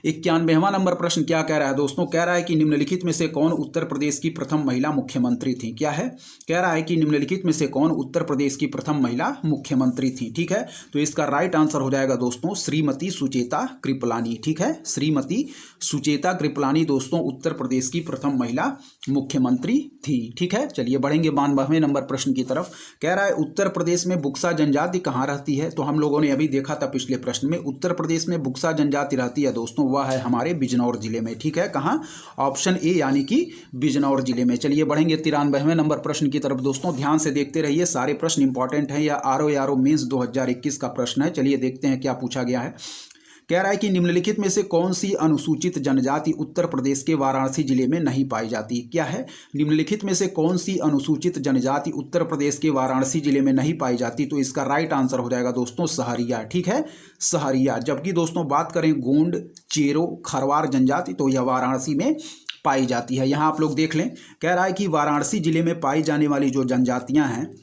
91वां नंबर प्रश्न क्या कह रहा है दोस्तों? कह रहा है कि निम्नलिखित में से कौन उत्तर प्रदेश की प्रथम महिला मुख्यमंत्री थी? क्या है? कह रहा है कि निम्नलिखित में से कौन उत्तर प्रदेश की प्रथम महिला मुख्यमंत्री थी? ठीक है, तो इसका राइट आंसर हो जाएगा दोस्तों श्रीमती सुचेता कृपलानी। ठीक है, श्रीमती सुचेता कृपलानी दोस्तों उत्तर प्रदेश की प्रथम महिला मुख्यमंत्री थी। ठीक है, चलिए बढ़ेंगे 92वें नंबर प्रश्न की तरफ। कह रहा है उत्तर प्रदेश में बुक्सा जनजाति कहाँ रहती है? तो हम लोगों ने अभी देखा था पिछले प्रश्न में, उत्तर प्रदेश में बुक्सा जनजाति रहती है दोस्तों, वह है हमारे बिजनौर जिले में। ठीक है, कहाँ? ऑप्शन ए यानी कि बिजनौर जिले में। चलिए बढ़ेंगे 93वें नंबर प्रश्न की तरफ दोस्तों, ध्यान से देखते रहिए, सारे प्रश्न इंपॉर्टेंट हैं। यह आरओ मेंस 2021 का प्रश्न है। चलिए देखते हैं क्या पूछा गया है। कह रहा है कि निम्नलिखित में से कौन सी अनुसूचित जनजाति उत्तर प्रदेश के वाराणसी जिले में नहीं पाई जाती? क्या है? निम्नलिखित में से कौन सी अनुसूचित जनजाति उत्तर प्रदेश के वाराणसी जिले में नहीं पाई जाती? तो इसका राइट आंसर हो जाएगा दोस्तों सहरिया। ठीक है, सहरिया। जबकि दोस्तों बात करें गोंड, चेरो, खरवार जनजाति, तो यह वाराणसी में पाई जाती है। यहाँ आप लोग देख लें, कह रहा है कि वाराणसी जिले में पाई जाने वाली जो जनजातियाँ हैं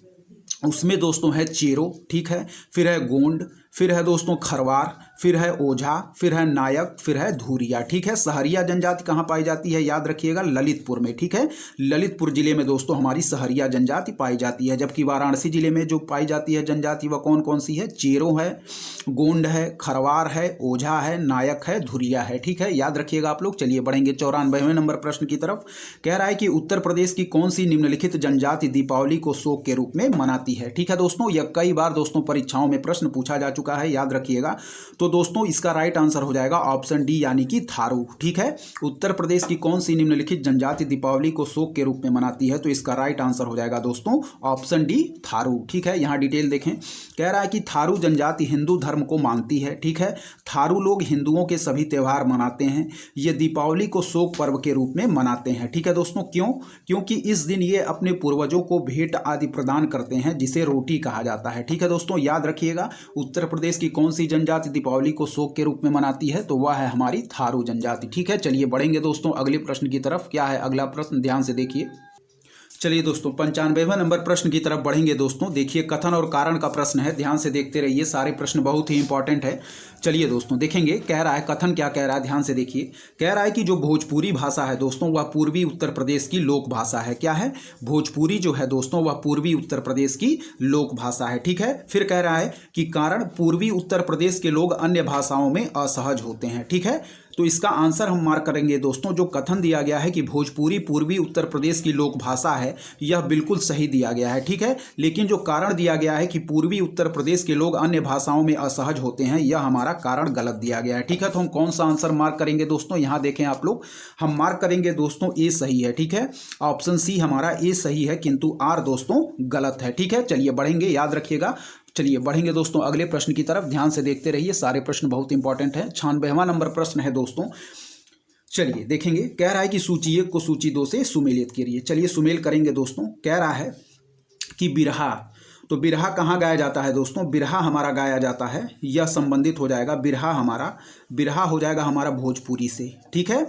उसमें दोस्तों है चेरो, ठीक है, फिर है गोंड, फिर है दोस्तों खरवार, फिर है ओझा, फिर है नायक, फिर है धूरिया। ठीक है, सहरिया जनजाति कहाँ पाई जाती है? याद रखिएगा ललितपुर में। ठीक है, ललितपुर जिले में दोस्तों हमारी सहरिया जनजाति पाई जाती है। जबकि वाराणसी जिले में जो पाई जाती है जनजाति वह कौन कौन सी है? चेरो है, गोंड है, खरवार है, ओझा है, नायक है, धुरिया है। ठीक है, याद रखिएगा आप लोग। चलिए बढ़ेंगे 94वें नंबर प्रश्न की तरफ। कह रहा है कि उत्तर प्रदेश की कौन सी निम्नलिखित जनजाति दीपावली को शोक के रूप में मनाती है? ठीक है दोस्तों, यह कई बार दोस्तों परीक्षाओं में प्रश्न पूछा जा चुका है, याद रखिएगा। तो दोस्तों इसका राइट आंसर हो जाएगा ऑप्शन डी यानी कि थारू। ठीक है, उत्तर प्रदेश की कौन सी निम्नलिखित जनजाति दीपावली को शोक के रूप में मनाती है? तो इसका राइट आंसर हो जाएगा दोस्तों ऑप्शन डी थारू। ठीक है, यहाँ डिटेल देखें। कह रहा है कि थारू जनजाति हिंदू धर्म को मानती है। ठीक है, थारू लोग हिंदुओं के सभी त्यौहार मनाते हैं। ये दीपावली को शोक पर्व के रूप में मनाते हैं। ठीक है दोस्तों, क्यों? क्योंकि इस दिन ये अपने पूर्वजों को भेंट आदि प्रदान करते हैं, जिसे रोटी कहा जाता है। ठीक है दोस्तों, याद रखिएगा उत्तर प्रदेश की कौन सी जनजाति दीपावली को शोक के रूप में मनाती है? तो वह है हमारी थारू जनजाति। ठीक है, चलिए बढ़ेंगे दोस्तों अगले प्रश्न की तरफ। क्या है अगला प्रश्न? ध्यान से देखिए। चलिए दोस्तों 95वां नंबर प्रश्न की तरफ बढ़ेंगे दोस्तों। देखिए कथन और कारण का प्रश्न है, ध्यान से देखते रहिए, सारे प्रश्न बहुत ही इंपॉर्टेंट है। चलिए दोस्तों देखेंगे, कह रहा है कथन क्या कह रहा है, ध्यान से देखिए। कह रहा है कि जो भोजपुरी भाषा है दोस्तों वह पूर्वी उत्तर प्रदेश की लोक भाषा है। क्या है? भोजपुरी जो है दोस्तों वह पूर्वी उत्तर प्रदेश की लोक भाषा है। ठीक है। फिर कह रहा है कि कारण पूर्वी उत्तर प्रदेश के लोग अन्य भाषाओं में असहज होते हैं। ठीक है। तो इसका आंसर हम मार्क करेंगे दोस्तों। जो कथन दिया गया है कि भोजपुरी पूर्वी उत्तर प्रदेश की लोक भाषा है, यह बिल्कुल सही दिया गया है। ठीक है। लेकिन जो कारण दिया गया है कि पूर्वी उत्तर प्रदेश के लोग अन्य भाषाओं में असहज होते हैं, यह हमारा कारण गलत दिया गया है। ठीक है। तो हम कौन सा आंसर मार्क करेंगे दोस्तों? यहाँ देखें आप लोग, हम मार्क करेंगे दोस्तों ए सही है। ठीक है। ऑप्शन सी हमारा ए सही है, किंतु आर दोस्तों गलत है। ठीक है। चलिए बढ़ेंगे, याद रखिएगा। चलिए बढ़ेंगे दोस्तों अगले प्रश्न की तरफ, ध्यान से देखते रहिए, सारे प्रश्न बहुत इंपॉर्टेंट है। 96वां नंबर प्रश्न है दोस्तों। चलिए देखेंगे, कह रहा है कि सूची 1 को सूची 2 से सुमेलित करिए। चलिए सुमेल करेंगे दोस्तों। कह रहा है कि बिरहा, तो बिरहा कहाँ गाया जाता है दोस्तों? बिरहा हमारा गाया जाता है, यह संबंधित हो जाएगा, बिरहा हो जाएगा हमारा भोजपुरी से। ठीक है।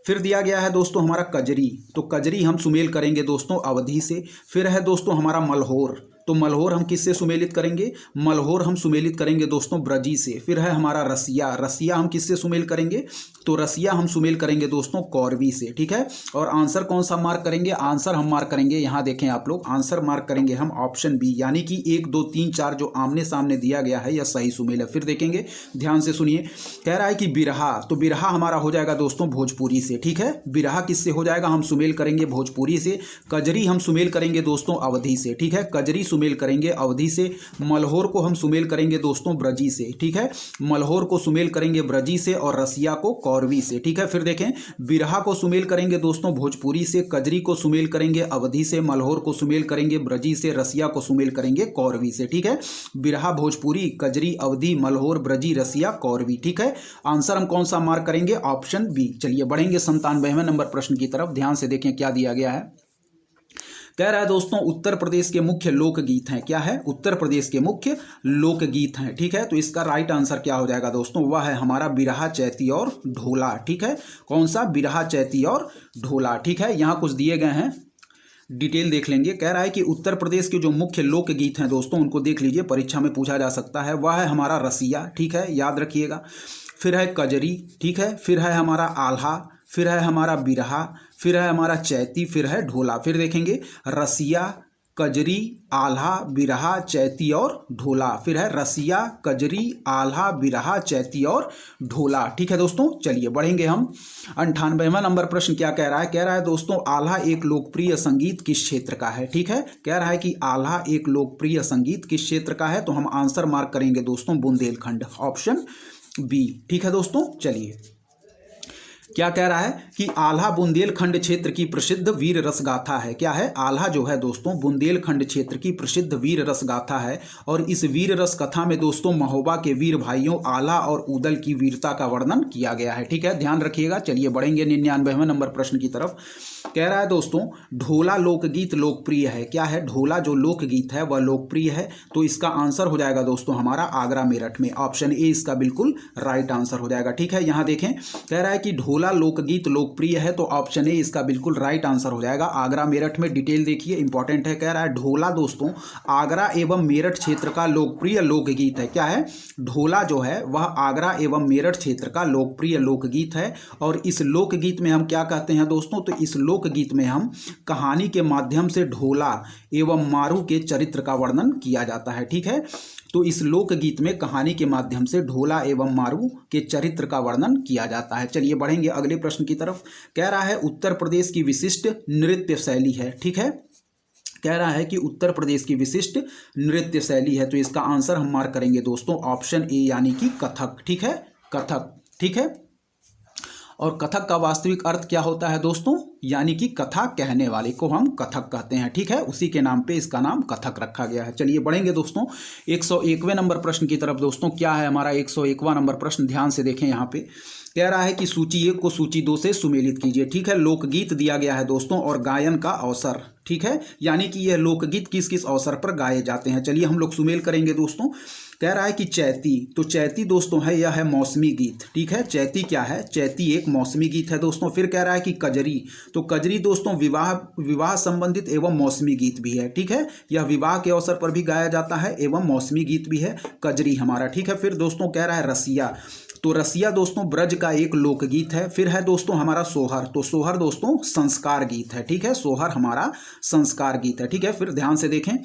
फिर दिया गया है दोस्तों हमारा कजरी, तो कजरी हम सुमेल करेंगे दोस्तों अवधी से। फिर है दोस्तों हमारा मलहोर, तो मलहोर हम किससे सुमेलित करेंगे? मलहोर हम सुमेलित करेंगे दोस्तों ब्रजी से। फिर है हमारा रसिया, रसिया हम किससे सुमेल करेंगे? तो रसिया हम सुमेल करेंगे दोस्तों कौरवी से। ठीक है। और आंसर कौन सा मार्क करेंगे? आंसर हम मार्क करेंगे, यहाँ देखें आप लोग, आंसर मार्क करेंगे हम ऑप्शन बी, यानी कि 1 2 3 4 जो आमने सामने दिया गया है यह सही सुमेल है। फिर देखेंगे, ध्यान से सुनिए। कह रहा है कि बिरहा, तो बिरहा हमारा हो जाएगा दोस्तों भोजपुरी से। ठीक है। बिरहा किससे हो जाएगा? हम सुमेल करेंगे भोजपुरी से। कजरी हम सुमेल करेंगे दोस्तों अवधी से। ठीक है। कजरी सुमेल करेंगे अवधी से। मलहोर को हम सुमेल करेंगे दोस्तों ब्रजी से। ठीक है। मलहोर को सुमेल करेंगे ब्रजी से और रसिया को कौरवी से। ठीक है। फिर देखें, बिरहा को सुमेल करेंगे दोस्तों भोजपुरी से, कजरी को सुमेल करेंगे अवधी से, मलहोर को सुमेल करेंगे ब्रजी से, रसिया को सुमेल करेंगे कौरवी से। ठीक है। बिरहा भोजपुरी, कजरी अवधी, मलहोर ब्रजी, रसिया कौरवी। ठीक है। आंसर हम कौन सा मार्क करेंगे? Option B. चलिए बढ़ेंगे 97वें नंबर प्रश्न की तरफ, ध्यान से देखें क्या दिया गया है। कह रहा है दोस्तों उत्तर प्रदेश के मुख्य लोकगीत हैं। क्या है? उत्तर प्रदेश के मुख्य लोकगीत हैं। ठीक है। तो इसका राइट आंसर क्या हो जाएगा दोस्तों? वह है हमारा बिरहा, चैती और ढोला। ठीक है। कौन सा? बिरहा, चैती और ढोला। ठीक है। यहाँ कुछ दिए गए हैं, डिटेल देख लेंगे। कह रहा है कि उत्तर प्रदेश के जो मुख्य लोकगीत हैं दोस्तों उनको देख लीजिए, परीक्षा में पूछा जा सकता है। वह है हमारा रसिया। ठीक है, याद रखिएगा। फिर है कजरी। ठीक है। फिर है हमारा आल्हा। फिर है हमारा बिरहा। फिर है हमारा चैती। फिर है ढोला। फिर देखेंगे, रसिया, कजरी, आल्हा, बिरहा, चैती और ढोला। फिर है रसिया, कजरी, आल्हा, बिरहा, चैती और ढोला। ठीक है दोस्तों। चलिए बढ़ेंगे हम 98वां नंबर प्रश्न क्या कह रहा है? कह रहा है दोस्तों आल्हा एक लोकप्रिय संगीत किस क्षेत्र का है? ठीक है। कह रहा है कि आल्हा एक लोकप्रिय संगीत किस क्षेत्र का है? तो हम आंसर मार्क करेंगे दोस्तों बुंदेलखंड, ऑप्शन बी। ठीक है दोस्तों। चलिए क्या कह रहा है कि आल्हा बुंदेलखंड क्षेत्र की प्रसिद्ध वीर रस गाथा है। क्या है? आल्हा जो है दोस्तों बुंदेलखंड क्षेत्र की प्रसिद्ध वीर रस गाथा है। और इस वीर रस कथा में दोस्तों महोबा के वीर भाइयों आल्हा और उदल की वीरता का वर्णन किया गया है। ठीक है, ध्यान रखिएगा। चलिए बढ़ेंगे 99वें नंबर प्रश्न की तरफ। कह रहा है दोस्तों ढोला लोकगीत लोकप्रिय है। क्या है? ढोला जो लोकगीत है वह लोकप्रिय है। तो इसका आंसर हो जाएगा दोस्तों हमारा आगरा मेरठ में, ऑप्शन ए इसका बिल्कुल राइट आंसर हो जाएगा। ठीक है। यहाँ देखें, कह रहा है कि ढोला लोकगीत लोकप्रिय है, तो ऑप्शन ए इसका बिल्कुल राइट आंसर हो जाएगा। आगरा मेरठ में डिटेल देखिए, इंपॉर्टेंट है। कह रहा है ढोला दोस्तों आगरा एवं मेरठ क्षेत्र का लोकप्रिय लोकगीत है। क्या है? ढोला जो है वह आगरा एवं मेरठ क्षेत्र का लोकप्रिय लोकगीत है। और इस लोकगीत में हम क्या कहते हैं दोस्तों? तो इस लोकगीत में हम कहानी के माध्यम से ढोला एवं मारू के चरित्र का वर्णन किया जाता है। ठीक है। तो इस लोकगीत में कहानी के माध्यम से ढोला एवं मारू के चरित्र का वर्णन किया जाता है। चलिए बढ़ेंगे अगले प्रश्न की तरफ। कह रहा है उत्तर प्रदेश की विशिष्ट नृत्य शैली है। ठीक है। कह रहा है कि उत्तर प्रदेश की विशिष्ट नृत्य शैली है। तो इसका आंसर हम मार्क करेंगे दोस्तों ऑप्शन ए, यानी कि कथक। ठीक है, कथक। ठीक है। और कथक का वास्तविक अर्थ क्या होता है दोस्तों? यानी कि कथा कहने वाले को हम कथक कहते हैं। ठीक है, उसी के नाम पे इसका नाम कथक रखा गया है। चलिए बढ़ेंगे दोस्तों 101वें नंबर प्रश्न की तरफ। दोस्तों क्या है हमारा 101वां नंबर प्रश्न? ध्यान से देखें। यहाँ पे कह रहा है कि सूची 1 को सूची 2 से सुमेलित कीजिए। ठीक है। लोकगीत दिया गया है दोस्तों और गायन का अवसर। ठीक है, यानी कि यह लोकगीत किस किस अवसर पर गाए जाते हैं। चलिए हम लोग सुमेल करेंगे दोस्तों। कह रहा है कि चैती, तो चैती दोस्तों है यह है मौसमी गीत, ठीक है। चैती क्या है, चैती एक मौसमी गीत है दोस्तों। फिर कह रहा है कि कजरी, तो कजरी दोस्तों विवाह संबंधित एवं मौसमी गीत भी है, ठीक है। यह विवाह के अवसर पर भी गाया जाता है एवं मौसमी गीत भी है कजरी हमारा, ठीक है। फिर दोस्तों कह रहा है रसिया, तो रसिया दोस्तों ब्रज का एक लोकगीत है। फिर है दोस्तों हमारा सोहर, तो सोहर दोस्तों संस्कार गीत है, ठीक है। सोहर हमारा संस्कार गीत है, ठीक है। फिर ध्यान से देखें,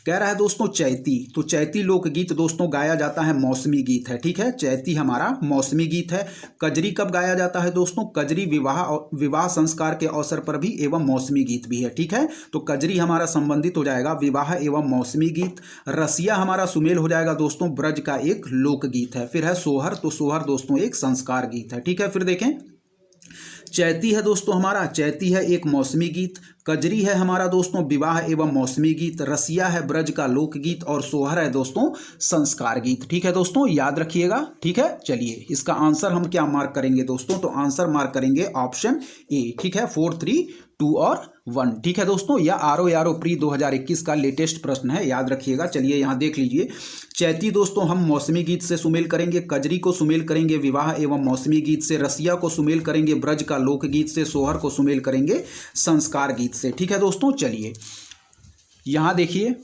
कह रहा है दोस्तों चैती, तो चैती लोकगीत दोस्तों गाया जाता है मौसमी गीत है, ठीक है। चैती हमारा मौसमी गीत है। कजरी कब गाया जाता है दोस्तों, कजरी विवाह संस्कार के अवसर पर भी एवं मौसमी गीत भी है, ठीक है। तो कजरी हमारा संबंधित हो जाएगा विवाह एवं मौसमी गीत। रसिया हमारा सुमेल हो जाएगा दोस्तों ब्रज का एक लोकगीत है। फिर है सोहर, तो सोहर दोस्तों एक संस्कार गीत है, ठीक है। फिर देखें, चैती है दोस्तों हमारा, चैती है एक मौसमी गीत। कजरी है हमारा दोस्तों विवाह एवं मौसमी गीत। रसिया है ब्रज का लोकगीत और सोहर है दोस्तों संस्कार गीत, ठीक है दोस्तों, याद रखिएगा, ठीक है। चलिए इसका आंसर हम क्या मार्क करेंगे दोस्तों, तो आंसर मार्क करेंगे ऑप्शन ए, ठीक है। 4, 3, 2 और 1, ठीक है दोस्तों। यह आरओ प्री 2021 का लेटेस्ट प्रश्न है, याद रखिएगा। चलिए यहाँ देख लीजिए, चैती दोस्तों हम मौसमी गीत से सुमेल करेंगे, कजरी को सुमेल करेंगे विवाह एवं मौसमी गीत से, रसिया को सुमेल करेंगे ब्रज का लोकगीत से, सोहर को सुमेल करेंगे संस्कार गीत से, ठीक है दोस्तों। चलिए यहाँ देखिए,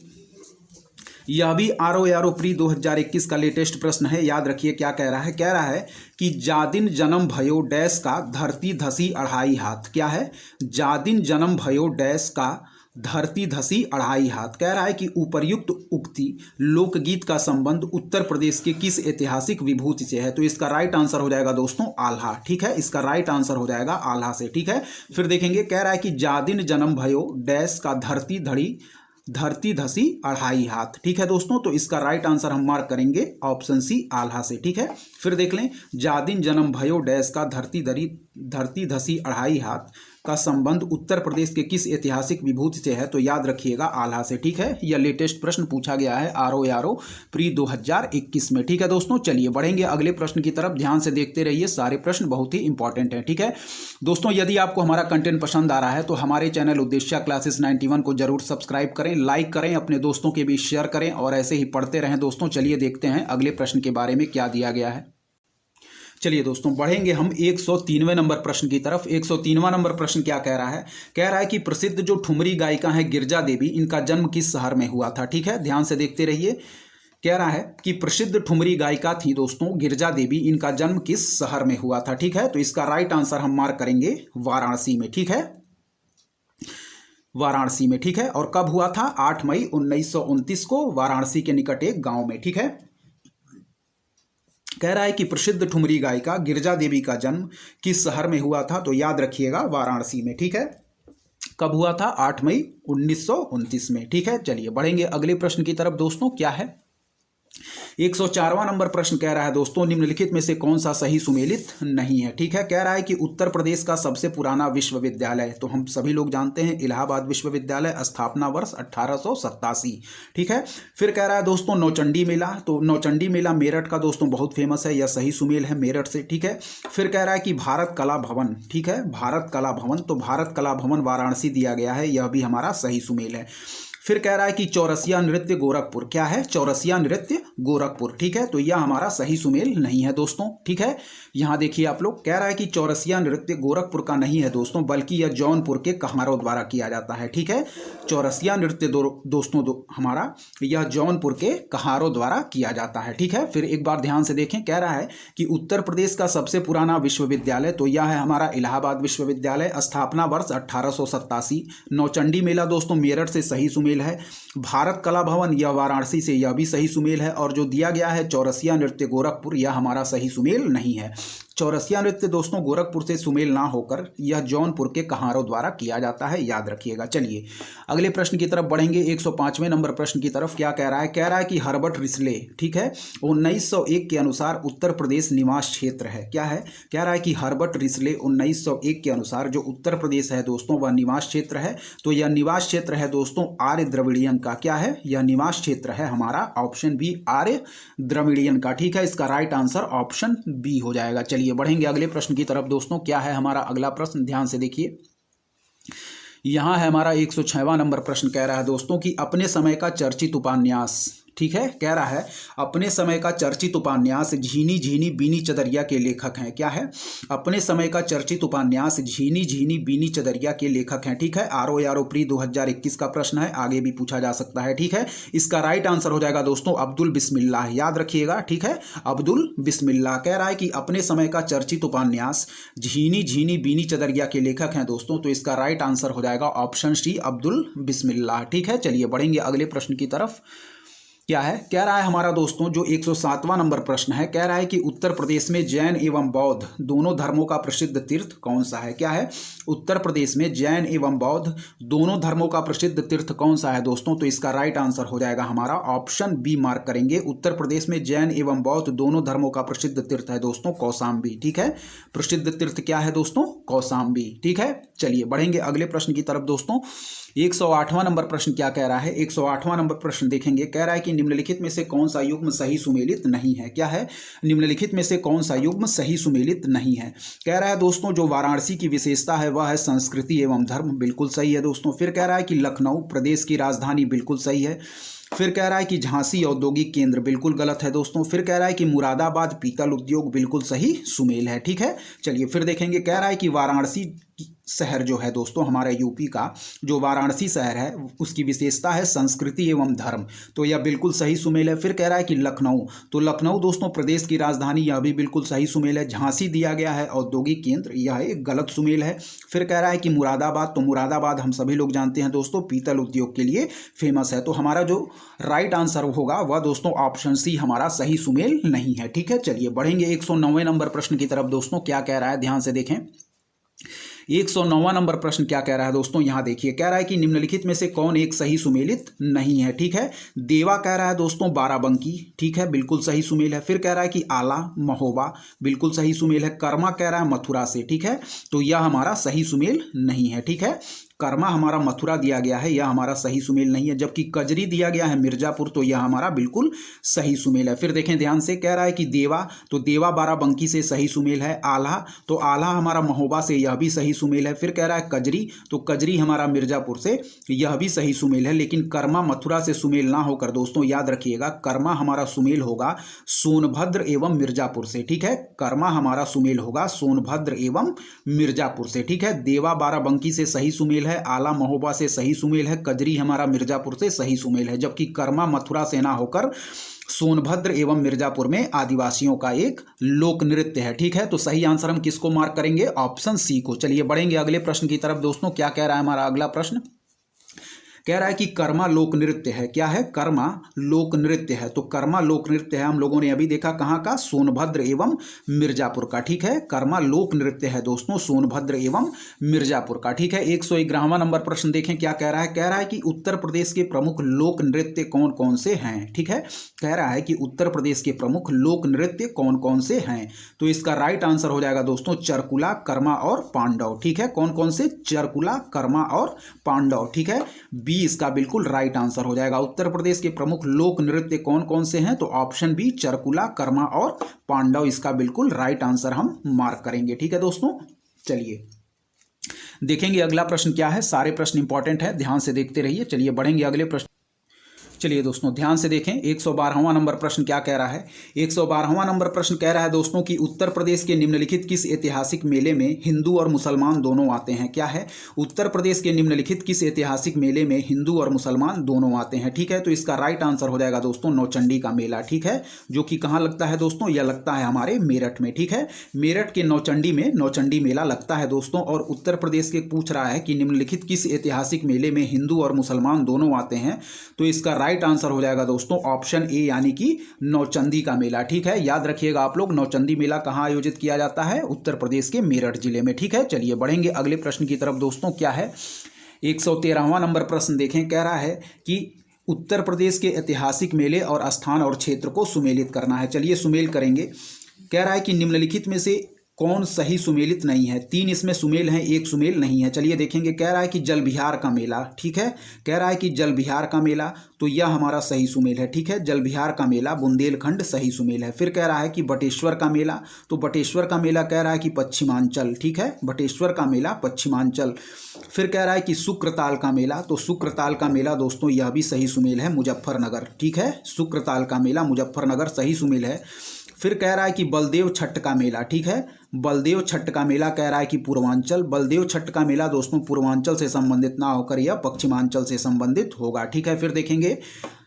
यह भी आरओ प्री 2021 का लेटेस्ट प्रश्न है, याद रखिए क्या कह रहा है। कह रहा है कि जादिन जन्म भयो डैश का धरती धसी 2.5 हाथ, क्या है, जादिन जन्म भयो डैश का धरती धसी 2.5 हाथ। कह रहा है कि उपर्युक्त उक्ति लोकगीत का संबंध उत्तर प्रदेश के किस ऐतिहासिक विभूति से है, तो इसका राइट आंसर हो जाएगा दोस्तों आल्हा, ठीक है। इसका राइट आंसर हो जाएगा आल्हा से, ठीक है। फिर देखेंगे, कह रहा है कि जादिन जन्म भयो डैश का धरती धसी 2.5 हाथ, ठीक है दोस्तों। तो इसका राइट आंसर हम मार्क करेंगे ऑप्शन सी आल्हा से, ठीक है। फिर देख लें, जादिन जन्म भयो डैश का धरती धसी 2.5 हाथ का संबंध उत्तर प्रदेश के किस ऐतिहासिक विभूति से है, तो याद रखिएगा आल्हा से, ठीक है। यह लेटेस्ट प्रश्न पूछा गया है आरओ प्री 2021 में, ठीक है दोस्तों। चलिए बढ़ेंगे अगले प्रश्न की तरफ, ध्यान से देखते रहिए, सारे प्रश्न बहुत ही इंपॉर्टेंट हैं, ठीक है दोस्तों। यदि आपको हमारा कंटेंट पसंद आ रहा है तो हमारे चैनल उद्देश्य क्लासेस 91 को जरूर सब्सक्राइब करें, लाइक करें, अपने दोस्तों के बीच शेयर करें और ऐसे ही पढ़ते रहें दोस्तों। चलिए देखते हैं अगले प्रश्न के बारे में क्या दिया गया है। चलिए दोस्तों बढ़ेंगे हम 103वें नंबर प्रश्न की तरफ। 103वां नंबर प्रश्न क्या कह रहा है, कह रहा है कि प्रसिद्ध जो ठुमरी गायिका है गिरजा देवी, इनका जन्म किस शहर में हुआ था, ठीक है। ध्यान से देखते रहिए, कह रहा है कि प्रसिद्ध ठुमरी गायिका थी दोस्तों गिरजा देवी, इनका जन्म किस शहर में हुआ था, ठीक है। तो इसका राइट आंसर हम मार्क करेंगे वाराणसी में, ठीक है, वाराणसी में, ठीक है। और कब हुआ था, 8 मई 1929 को वाराणसी के निकट एक गांव में, ठीक है। कह रहा है कि प्रसिद्ध ठुमरी गायिका गिरजा देवी का जन्म किस शहर में हुआ था, तो याद रखिएगा वाराणसी में, ठीक है। कब हुआ था, 8 मई 1929 में, ठीक है। चलिए बढ़ेंगे अगले प्रश्न की तरफ दोस्तों, क्या है 104वां नंबर प्रश्न कह रहा है दोस्तों, निम्नलिखित में से कौन सा सही सुमेलित नहीं है, ठीक है। कह रहा है कि उत्तर प्रदेश का सबसे पुराना विश्वविद्यालय, तो हम सभी लोग जानते हैं इलाहाबाद विश्वविद्यालय, स्थापना वर्ष 1887, ठीक है। फिर कह रहा है दोस्तों नौचंडी मेला, तो नौचंडी मेला मेरठ का दोस्तों बहुत फेमस है, यह सही सुमेल है मेरठ से, ठीक है। फिर कह रहा है कि भारत कला भवन, ठीक है, भारत कला भवन, तो भारत कला भवन वाराणसी दिया गया है, यह भी हमारा सही सुमेल है। फिर कह रहा है कि चौरसिया नृत्य गोरखपुर, क्या है, चौरसिया नृत्य गोरखपुर, ठीक है। तो यह हमारा सही सुमेल नहीं है दोस्तों, ठीक है। यहाँ देखिए आप लोग, कह रहा है कि चौरसिया नृत्य गोरखपुर का नहीं है दोस्तों, बल्कि यह जौनपुर के कहारों द्वारा किया जाता है, ठीक है। चौरसिया नृत्य दोस्तों हमारा यह जौनपुर के कहारों द्वारा किया जाता है, ठीक है। फिर एक बार ध्यान से देखें, कह रहा है कि उत्तर प्रदेश का सबसे पुराना विश्वविद्यालय, तो यह है हमारा इलाहाबाद विश्वविद्यालय, स्थापना वर्ष 1887। नौचंडी मेला दोस्तों मेरठ से सही सुमेल है। भारत कला भवन यह वाराणसी से, यह भी सही सुमेल है। और जो दिया गया है चौरसिया नृत्य गोरखपुर, यह हमारा सही सुमेल नहीं है। चौरसिया नृत्य दोस्तों गोरखपुर से सुमेल ना होकर यह जौनपुर के कहारों द्वारा किया जाता है, याद रखिएगा। चलिए अगले प्रश्न की तरफ बढ़ेंगे, 105वें नंबर प्रश्न की तरफ। क्या कह रहा है, कह रहा है कि हर्बर्ट रिस्ले, ठीक है, 1901 के अनुसार उत्तर प्रदेश निवास क्षेत्र है, क्या है, कह रहा है कि हर्बर्ट रिस्ले 1901 के अनुसार जो उत्तर प्रदेश है दोस्तों वह निवास क्षेत्र है। तो यह निवास क्षेत्र है दोस्तों आर्य द्रविड़ियन का, क्या है, यह निवास क्षेत्र है हमारा ऑप्शन बी आर्य द्रविड़ियन का, ठीक है। इसका राइट आंसर ऑप्शन बी हो जाएगा। चलिए बढ़ेंगे अगले प्रश्न की तरफ दोस्तों, क्या है हमारा अगला प्रश्न, ध्यान से देखिए। यहां है हमारा 106वां नंबर प्रश्न, कह रहा है दोस्तों कि अपने समय का चर्चित उपन्यास, ठीक है, कह रहा है अपने समय का चर्चित उपन्यास झीनी झीनी बीनी चदरिया के लेखक हैं। क्या है? अपने समय का चर्चित उपन्यास झीनी झीनी बीनी चदरिया के लेखक हैं। ठीक है, आरो प्री 2021 का प्रश्न है, आगे भी पूछा जा सकता है। ठीक है, इसका राइट आंसर हो जाएगा दोस्तों अब्दुल बिस्मिल्लाह, याद रखिएगा। ठीक है, अब्दुल बिस्मिल्लाह कह रहा है कि अपने समय का चर्चित उपन्यास झीनी झीनी बीनी चदरिया के लेखक हैं दोस्तों, तो इसका राइट आंसर हो जाएगा ऑप्शन सी अब्दुल बिस्मिल्लाह। ठीक है, चलिए बढ़ेंगे अगले प्रश्न की तरफ। क्या है? कह रहा है हमारा दोस्तों जो 107वां नंबर प्रश्न है, कह रहा है कि उत्तर प्रदेश में जैन एवं बौद्ध दोनों धर्मों का प्रसिद्ध तीर्थ कौन सा है? क्या है? उत्तर प्रदेश में जैन एवं बौद्ध दोनों धर्मों का प्रसिद्ध तीर्थ कौन सा है दोस्तों? तो इसका राइट आंसर हो जाएगा हमारा ऑप्शन बी मार्क करेंगे। उत्तर प्रदेश में जैन एवं बौद्ध दोनों धर्मों का प्रसिद्ध तीर्थ है दोस्तों कौशाम्बी। ठीक है, प्रसिद्ध तीर्थ क्या है दोस्तों? कौशाम्बी। ठीक है, चलिए बढ़ेंगे अगले प्रश्न की तरफ दोस्तों। 108वां नंबर प्रश्न क्या कह रहा है? 108वां नंबर प्रश्न देखेंगे, कह रहा है कि निम्नलिखित में से कौन सा युग्म सही सुमेलित नहीं है? क्या है? निम्नलिखित में से कौन सा युग्म सही सुमेलित नहीं है? कह रहा है दोस्तों जो वाराणसी की विशेषता है वह है संस्कृति एवं धर्म, बिल्कुल सही है दोस्तों। फिर कह रहा है कि लखनऊ प्रदेश की राजधानी, बिल्कुल सही है। फिर कह रहा है कि झांसी औद्योगिक केंद्र, बिल्कुल गलत है दोस्तों। फिर कह रहा है कि मुरादाबाद पीतल उद्योग, बिल्कुल सही सुमेल है। ठीक है, चलिए फिर देखेंगे, कह रहा है कि वाराणसी शहर जो है दोस्तों हमारे यूपी का जो वाराणसी शहर है उसकी विशेषता है संस्कृति एवं धर्म, तो यह बिल्कुल सही सुमेल है। फिर कह रहा है कि लखनऊ, तो लखनऊ दोस्तों प्रदेश की राजधानी, यह भी बिल्कुल सही सुमेल है। झांसी दिया गया है औद्योगिक केंद्र, यह एक गलत सुमेल है। फिर कह रहा है कि मुरादाबाद, तो मुरादाबाद हम सभी लोग जानते हैं दोस्तों पीतल उद्योग के लिए फेमस है, तो हमारा जो राइट आंसर होगा वह दोस्तों ऑप्शन सी हमारा सही सुमेल नहीं है। ठीक है, चलिए बढ़ेंगे 109वें नंबर प्रश्न की तरफ दोस्तों। क्या कह रहा है ध्यान से देखें। 109वां नंबर प्रश्न क्या कह रहा है दोस्तों, यहां देखिए, कह रहा है कि निम्नलिखित में से कौन एक सही सुमेलित नहीं है? ठीक है, देवा कह रहा है दोस्तों बाराबंकी, ठीक है, बिल्कुल सही सुमेल है। फिर कह रहा है कि आला महोबा, बिल्कुल सही सुमेल है। कर्मा कह रहा है मथुरा से, ठीक है, तो यह हमारा सही सुमेल नहीं है। ठीक है, कर्मा हमारा मथुरा दिया गया है, यह हमारा सही सुमेल नहीं है। जबकि कजरी दिया गया है मिर्जापुर, तो यह हमारा बिल्कुल सही सुमेल है। फिर देखें ध्यान से, कह रहा है कि देवा, तो देवा बाराबंकी से सही सुमेल है। आल्हा, तो आल्हा हमारा महोबा से, यह भी सही सुमेल है। फिर कह रहा है कजरी, तो कजरी हमारा मिर्जापुर से, यह भी सही सुमेल है। लेकिन कर्मा मथुरा से सुमेल ना होकर दोस्तों याद रखिएगा, कर्मा हमारा सुमेल होगा सोनभद्र एवं मिर्जापुर से। ठीक है, कर्मा हमारा सुमेल होगा सोनभद्र एवं मिर्जापुर से। ठीक है, देवा बाराबंकी से सही सुमेल है, आला महोबा से सही सुमेल है, कजरी हमारा मिर्जापुर से सही सुमेल है। जबकि कर्मा मथुरा से ना होकर सोनभद्र एवं मिर्जापुर में आदिवासियों का एक लोक नृत्य है। ठीक है, तो सही आंसर हम किसको मार्क करेंगे? ऑप्शन सी को। चलिए बढ़ेंगे अगले प्रश्न की तरफ दोस्तों। क्या कह रहा है हमारा अगला प्रश्न? कह रहा है कि कर्मा लोक नृत्य है। क्या है? कर्मा लोक नृत्य है। तो कर्मा लोक नृत्य है, हम लोगों ने अभी देखा कहाँ का? सोनभद्र एवं मिर्जापुर का। ठीक है, कर्मा लोक नृत्य है दोस्तों सोनभद्र एवं मिर्जापुर का। ठीक है, 111वां नंबर प्रश्न देखें क्या कह रहा है। कह रहा है कि उत्तर प्रदेश के प्रमुख लोक नृत्य कौन कौन से हैं? ठीक है, कह रहा है कि उत्तर प्रदेश के प्रमुख लोक नृत्य कौन कौन से हैं, तो इसका राइट आंसर हो जाएगा दोस्तों चरकुला, कर्मा और पांडव। ठीक है, कौन कौन से? चरकुला, कर्मा और पांडव। ठीक है, बी इसका बिल्कुल राइट आंसर हो जाएगा। उत्तर प्रदेश के प्रमुख लोक नृत्य कौन कौन से हैं, तो ऑप्शन बी चरकुला, कर्मा और पांडव इसका बिल्कुल राइट आंसर हम मार्क करेंगे। ठीक है दोस्तों, चलिए देखेंगे अगला प्रश्न क्या है। सारे प्रश्न इंपॉर्टेंट है, ध्यान से देखते रहिए। चलिए बढ़ेंगे अगले प्रश्न। चलिए दोस्तों ध्यान से देखें, 112वां नंबर प्रश्न क्या कह रहा है। 112वां नंबर प्रश्न कह रहा है दोस्तों कि उत्तर प्रदेश के निम्नलिखित किस ऐतिहासिक मेले में हिंदू और मुसलमान दोनों आते हैं? क्या है? उत्तर प्रदेश के निम्नलिखित किस ऐतिहासिक मेले में हिंदू और मुसलमान दोनों आते हैं? ठीक है, तो इसका राइट आंसर हो जाएगा दोस्तों नौचंडी का मेला। ठीक है, जो कि कहाँ लगता है दोस्तों? यह लगता है हमारे मेरठ में। ठीक है, मेरठ के नौचंडी में नौचंडी मेला लगता है दोस्तों। और उत्तर प्रदेश के पूछ रहा है कि निम्नलिखित किस ऐतिहासिक मेले में हिंदू और मुसलमान दोनों आते हैं, तो इसका राइट आंसर हो जाएगा दोस्तों ऑप्शन ए यानी कि नौचंदी का मेला। ठीक है, याद रखिएगा आप लोग, नौचंदी मेला कहां आयोजित किया जाता है? उत्तर प्रदेश के मेरठ जिले में। ठीक है, चलिए बढ़ेंगे अगले प्रश्न की तरफ दोस्तों। क्या है? 113वां नंबर प्रश्न देखें, कह रहा है कि उत्तर प्रदेश के ऐतिहासिक मेले और स्थान और क्षेत्र को सुमेलित करना है। चलिए सुमेल करेंगे। कह रहा है कि निम्नलिखित में से कौन सही सुमेलित नहीं है? 3 इसमें सुमेल हैं, 1 सुमेल नहीं है। चलिए देखेंगे। कह रहा है कि जल विहार का मेला, ठीक है, कह रहा है कि जल विहार का मेला, तो यह हमारा सही सुमेल है, ठीक है। जल विहार का मेला बुंदेलखंड सही सुमेल है। फिर कह रहा है कि बटेश्वर का मेला, तो बटेश्वर का मेला कह रहा है कि पश्चिमांचल, ठीक है, बटेश्वर का मेला पश्चिमांचल। फिर कह रहा है कि शुक्रताल का मेला, तो शुक्रताल का मेला दोस्तों यह भी सही सुमेल है, मुजफ्फरनगर, ठीक है, शुक्रताल का मेला मुजफ्फरनगर सही सुमेल है। फिर कह रहा है कि बलदेव छठ का मेला, ठीक है, बलदेव छठ का मेला कह रहा है कि पूर्वांचल। बलदेव छठ का मेला दोस्तों पूर्वांचल से संबंधित ना होकर यह पश्चिमांचल से संबंधित होगा, ठीक है। फिर देखेंगे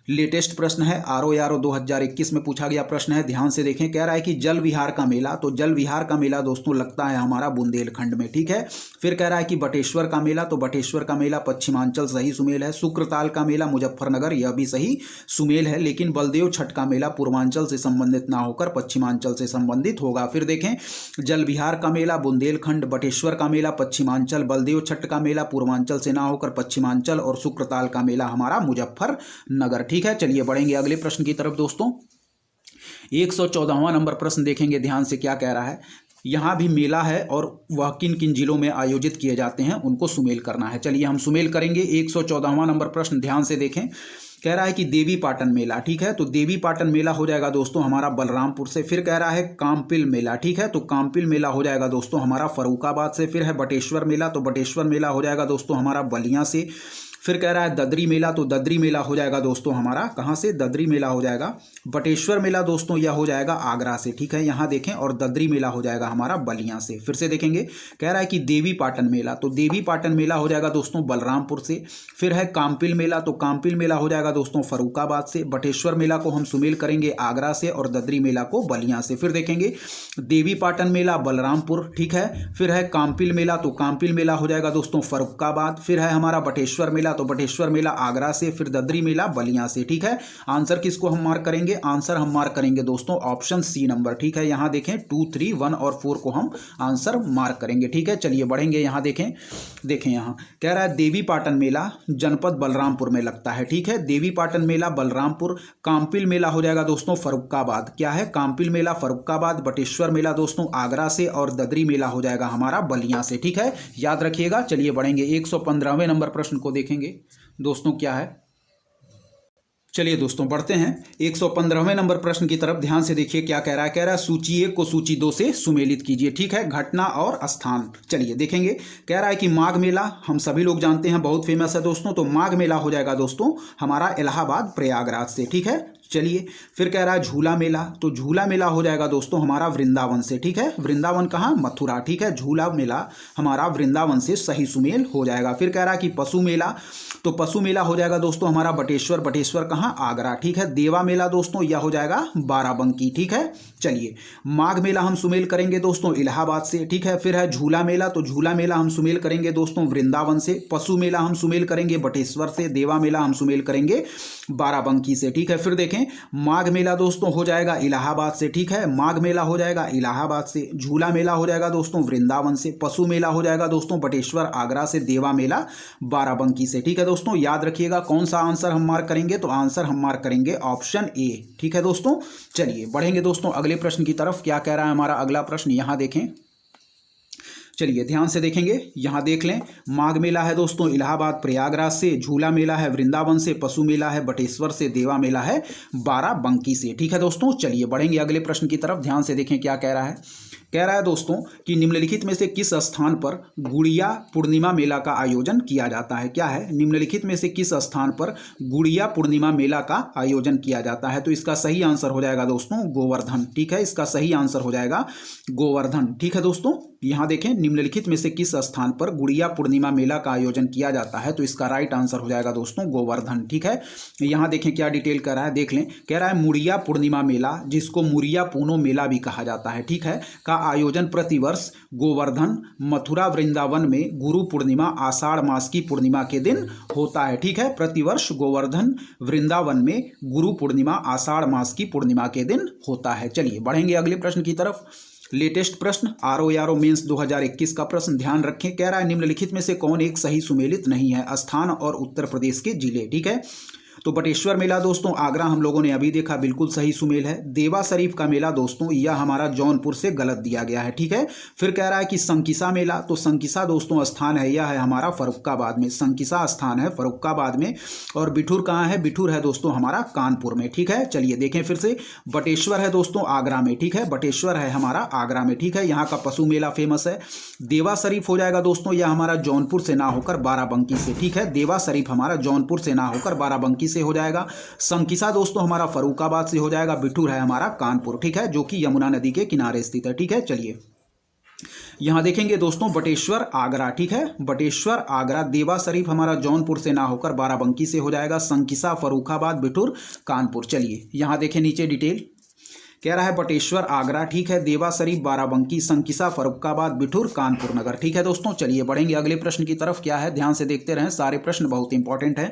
लेटेस्ट प्रश्न है, ROARO 2021 में पूछा गया प्रश्न है, ध्यान से देखें। कह रहा है कि जल विहार का मेला, तो जल विहार का मेला दोस्तों लगता है हमारा बुंदेलखंड में, ठीक है। फिर कह रहा है कि बटेश्वर का मेला, तो बटेश्वर का मेला पश्चिमांचल सही सुमेल है। शुक्रताल का मेला मुजफ्फरनगर, यह भी सही सुमेल है, लेकिन बलदेव छठ का मेला पूर्वांचल से संबंधित ना होकर पश्चिमांचल से संबंधित होगा। फिर देखें, जल विहार का मेला बुंदेलखंड, बटेश्वर का मेला पश्चिमांचल, बलदेव छठ का मेला पूर्वांचल से ना होकर पश्चिमांचल, और शुक्रताल का मेला हमारा मुजफ्फरनगर, ठीक है। चलिए बढ़ेंगे अगले प्रश्न की तरफ दोस्तों। 114वां नंबर प्रश्न देखेंगे ध्यान से, क्या कह रहा है। यहाँ भी मेला है और वह किन किन जिलों में आयोजित किए जाते हैं उनको सुमेल करना है। चलिए हम सुमेल करेंगे। 114वां नंबर प्रश्न ध्यान से देखें। कह रहा है कि देवी पाटन मेला, ठीक है, तो देवी पाटन मेला हो जाएगा दोस्तों हमारा बलरामपुर से। फिर कह रहा है कामपिल मेला, ठीक है, तो कामपिल मेला हो जाएगा दोस्तों हमारा फर्रुखाबाद से। फिर है बटेश्वर मेला, तो बटेश्वर मेला हो जाएगा दोस्तों हमारा बलिया से। फिर कह रहा है ददरी मेला, तो ददरी मेला हो जाएगा दोस्तों हमारा कहाँ से, ददरी मेला हो जाएगा बटेश्वर मेला दोस्तों यह हो जाएगा आगरा से, ठीक है, यहाँ देखें। और ददरी मेला हो जाएगा हमारा बलिया से। फिर से देखेंगे, कह रहा है कि देवी पाटन मेला, तो देवी पाटन मेला हो जाएगा दोस्तों बलरामपुर से। फिर है कामपिल मेला, तो कामपिल मेला हो जाएगा दोस्तों फर्रुखाबाद से। बटेश्वर मेला को हम सुमेल करेंगे आगरा से, और ददरी मेला को बलिया से। फिर देखेंगे देवी पाटन मेला बलरामपुर, ठीक है। फिर है कामपिल मेला, तो कामपिल मेला हो जाएगा दोस्तों फर्रुखाबाद। फिर है हमारा बटेश्वर मेला, तो बटेश्वर मेला आगरा से। फिर ददरी मेला बलिया से, ठीक है। आंसर किसको हम मार्क करेंगे, आंसर हम मार्क करेंगे दोस्तों ऑप्शन सी नंबर, ठीक है। यहां देखें 2, 3, 1 और 4 को हम आंसर मार्क करेंगे, ठीक है। चलिए बढ़ेंगे, यहां देखें, देखें यहां कह रहा है देवी पाटन मेला जनपद बलरामपुर में लगता है, ठीक है, देवी पाटन मेला बलरामपुर। कामपिल मेला हो जाएगा दोस्तों फर्रुखाबाद, क्या है, कामपिल मेला फर्रुखाबाद। बटेश्वर मेला दोस्तों आगरा से, और ददरी मेला हो जाएगा हमारा बलिया से, ठीक है, याद रखिएगा। चलिए बढ़ेंगे 115वें नंबर प्रश्न को देखेंगे दोस्तों, क्या है। चलिए दोस्तों बढ़ते हैं 115वें नंबर प्रश्न की तरफ। ध्यान से देखिए क्या कह रहा है। कह रहा है सूची 1 को सूची 2 से सुमेलित कीजिए, ठीक है, घटना और स्थान। चलिए देखेंगे। कह रहा है कि माघ मेला हम सभी लोग जानते हैं, बहुत फेमस है दोस्तों, तो माघ मेला हो जाएगा दोस्तों हमारा इलाहाबाद प्रयागराज से, ठीक है। चलिए फिर कह रहा है झूला मेला, तो झूला मेला हो जाएगा दोस्तों हमारा वृंदावन से, ठीक है, वृंदावन कहाँ, मथुरा, ठीक है, झूला मेला हमारा वृंदावन से सही सुमेल हो जाएगा। फिर कह रहा है कि पशु मेला, तो पशु मेला हो जाएगा दोस्तों हमारा बटेश्वर, बटेश्वर कहाँ, आगरा, ठीक है। देवा मेला दोस्तों यह हो जाएगा बाराबंकी, ठीक है। चलिए माघ मेला हम सुमेल करेंगे दोस्तों इलाहाबाद से, ठीक है। फिर है झूला मेला, तो झूला मेला हम सुमेल करेंगे दोस्तों वृंदावन से। पशु मेला हम सुमेल करेंगे बटेश्वर से। देवा मेला हम सुमेल करेंगे बाराबंकी से, ठीक है। फिर देखें माघ मेला दोस्तों हो जाएगा इलाहाबाद से, ठीक है, माघ मेला हो जाएगा इलाहाबाद से। झूला मेला हो जाएगा दोस्तों वृंदावन से। पशु मेला हो जाएगा दोस्तों बटेश्वर आगरा से। देवा मेला बाराबंकी से, ठीक है दोस्तों। याद रखिएगा कौन सा आंसर हम मार्क करेंगे, तो आंसर हम मार्क करेंगे ऑप्शन ए, ठीक है दोस्तों। चलिए बढ़ेंगे दोस्तों अगले प्रश्न की तरफ। क्या कह रहा है हमारा अगला प्रश्न, यहां देखें, चलिए ध्यान से देखेंगे, यहां देख लें। माघ मेला है दोस्तों इलाहाबाद प्रयागराज से। झूला मेला है वृंदावन से। पशु मेला है बटेश्वर से। देवा मेला है बाराबंकी से, ठीक है दोस्तों। चलिए बढ़ेंगे अगले प्रश्न की तरफ। ध्यान से देखें क्या कह रहा है। कह रहा है दोस्तों कि निम्नलिखित में से किस स्थान पर गुड़िया पूर्णिमा मेला का आयोजन किया जाता है। क्या है, निम्नलिखित में से किस स्थान पर गुड़िया पूर्णिमा मेला का आयोजन किया जाता है। तो इसका सही आंसर हो जाएगा दोस्तों गोवर्धन, ठीक है, इसका सही आंसर हो जाएगा गोवर्धन, ठीक है दोस्तों। यहां देखें निम्नलिखित में से किस स्थान पर गुड़िया पूर्णिमा मेला का आयोजन किया जाता है, तो इसका राइट आंसर हो जाएगा दोस्तों गोवर्धन, ठीक है। यहां देखें क्या डिटेल कर रहा है, देख लें। कह रहा है मुड़िया पूर्णिमा मेला, जिसको मुड़िया पूनो मेला भी कहा जाता है, ठीक है, का आयोजन प्रतिवर्ष गोवर्धन मथुरा वृंदावन में गुरु पूर्णिमा आषाढ़ मास की पूर्णिमा के दिन होता है, ठीक है। प्रतिवर्ष गोवर्धन वृंदावन में गुरु पूर्णिमा आषाढ़ मास की पूर्णिमा के दिन होता है। चलिए बढ़ेंगे अगले प्रश्न की तरफ। लेटेस्ट प्रश्न ROARO मेंस 2021 का प्रश्न, ध्यान रखें। कह रहा है निम्नलिखित में से कौन एक सही सुमेलित नहीं है। स्थान और उत्तर प्रदेश के जिले, ठीक है। तो बटेश्वर मेला दोस्तों आगरा हम लोगों ने अभी देखा, बिल्कुल सही सुमेल है। देवा शरीफ का मेला दोस्तों यह हमारा जौनपुर से गलत दिया गया है, ठीक है। फिर कह रहा है कि संकिसा मेला, तो संकिसा दोस्तों स्थान है, यह है हमारा फर्रुखाबाद में, संकिसा स्थान है फर्रुखाबाद में। और बिठूर कहाँ है? बिठूर है दोस्तों हमारा कानपुर में, ठीक है। चलिए देखें फिर से, बटेश्वर है दोस्तों आगरा में, ठीक है, बटेश्वर है हमारा आगरा में, ठीक है। यहाँ का पशु मेला फेमस है। देवा शरीफ हो जाएगा दोस्तों यह हमारा जौनपुर से ना होकर बाराबंकी से, ठीक है। देवा शरीफ हमारा जौनपुर से ना होकर बाराबंकी से हो जाएगा। संकिसा दोस्तों हमारा फर्रुखाबाद से हो जाएगा। बिठूर है हमारा कानपुर, ठीक है, जो कि यमुना नदी के किनारे स्थित है, ठीक है। चलिए यहां देखेंगे दोस्तों बटेश्वर आगरा, ठीक है, बटेश्वर आगरा। देवा शरीफ हमारा जौनपुर से ना होकर बाराबंकी से हो जाएगा। संकिसा फर्रुखाबाद, बिठूर कानपुर। चलिए यहां देखें नीचे डिटेल, कह रहा है बटेश्वर आगरा, ठीक है, देवा शरीफ बाराबंकी, संकिसा फर्रुखाबाद, बिठूर कानपुर नगर, ठीक है दोस्तों। चलिए बढ़ेंगे अगले प्रश्न की तरफ। क्या है, ध्यान से देखते रहें, सारे प्रश्न बहुत इंपॉर्टेंट है।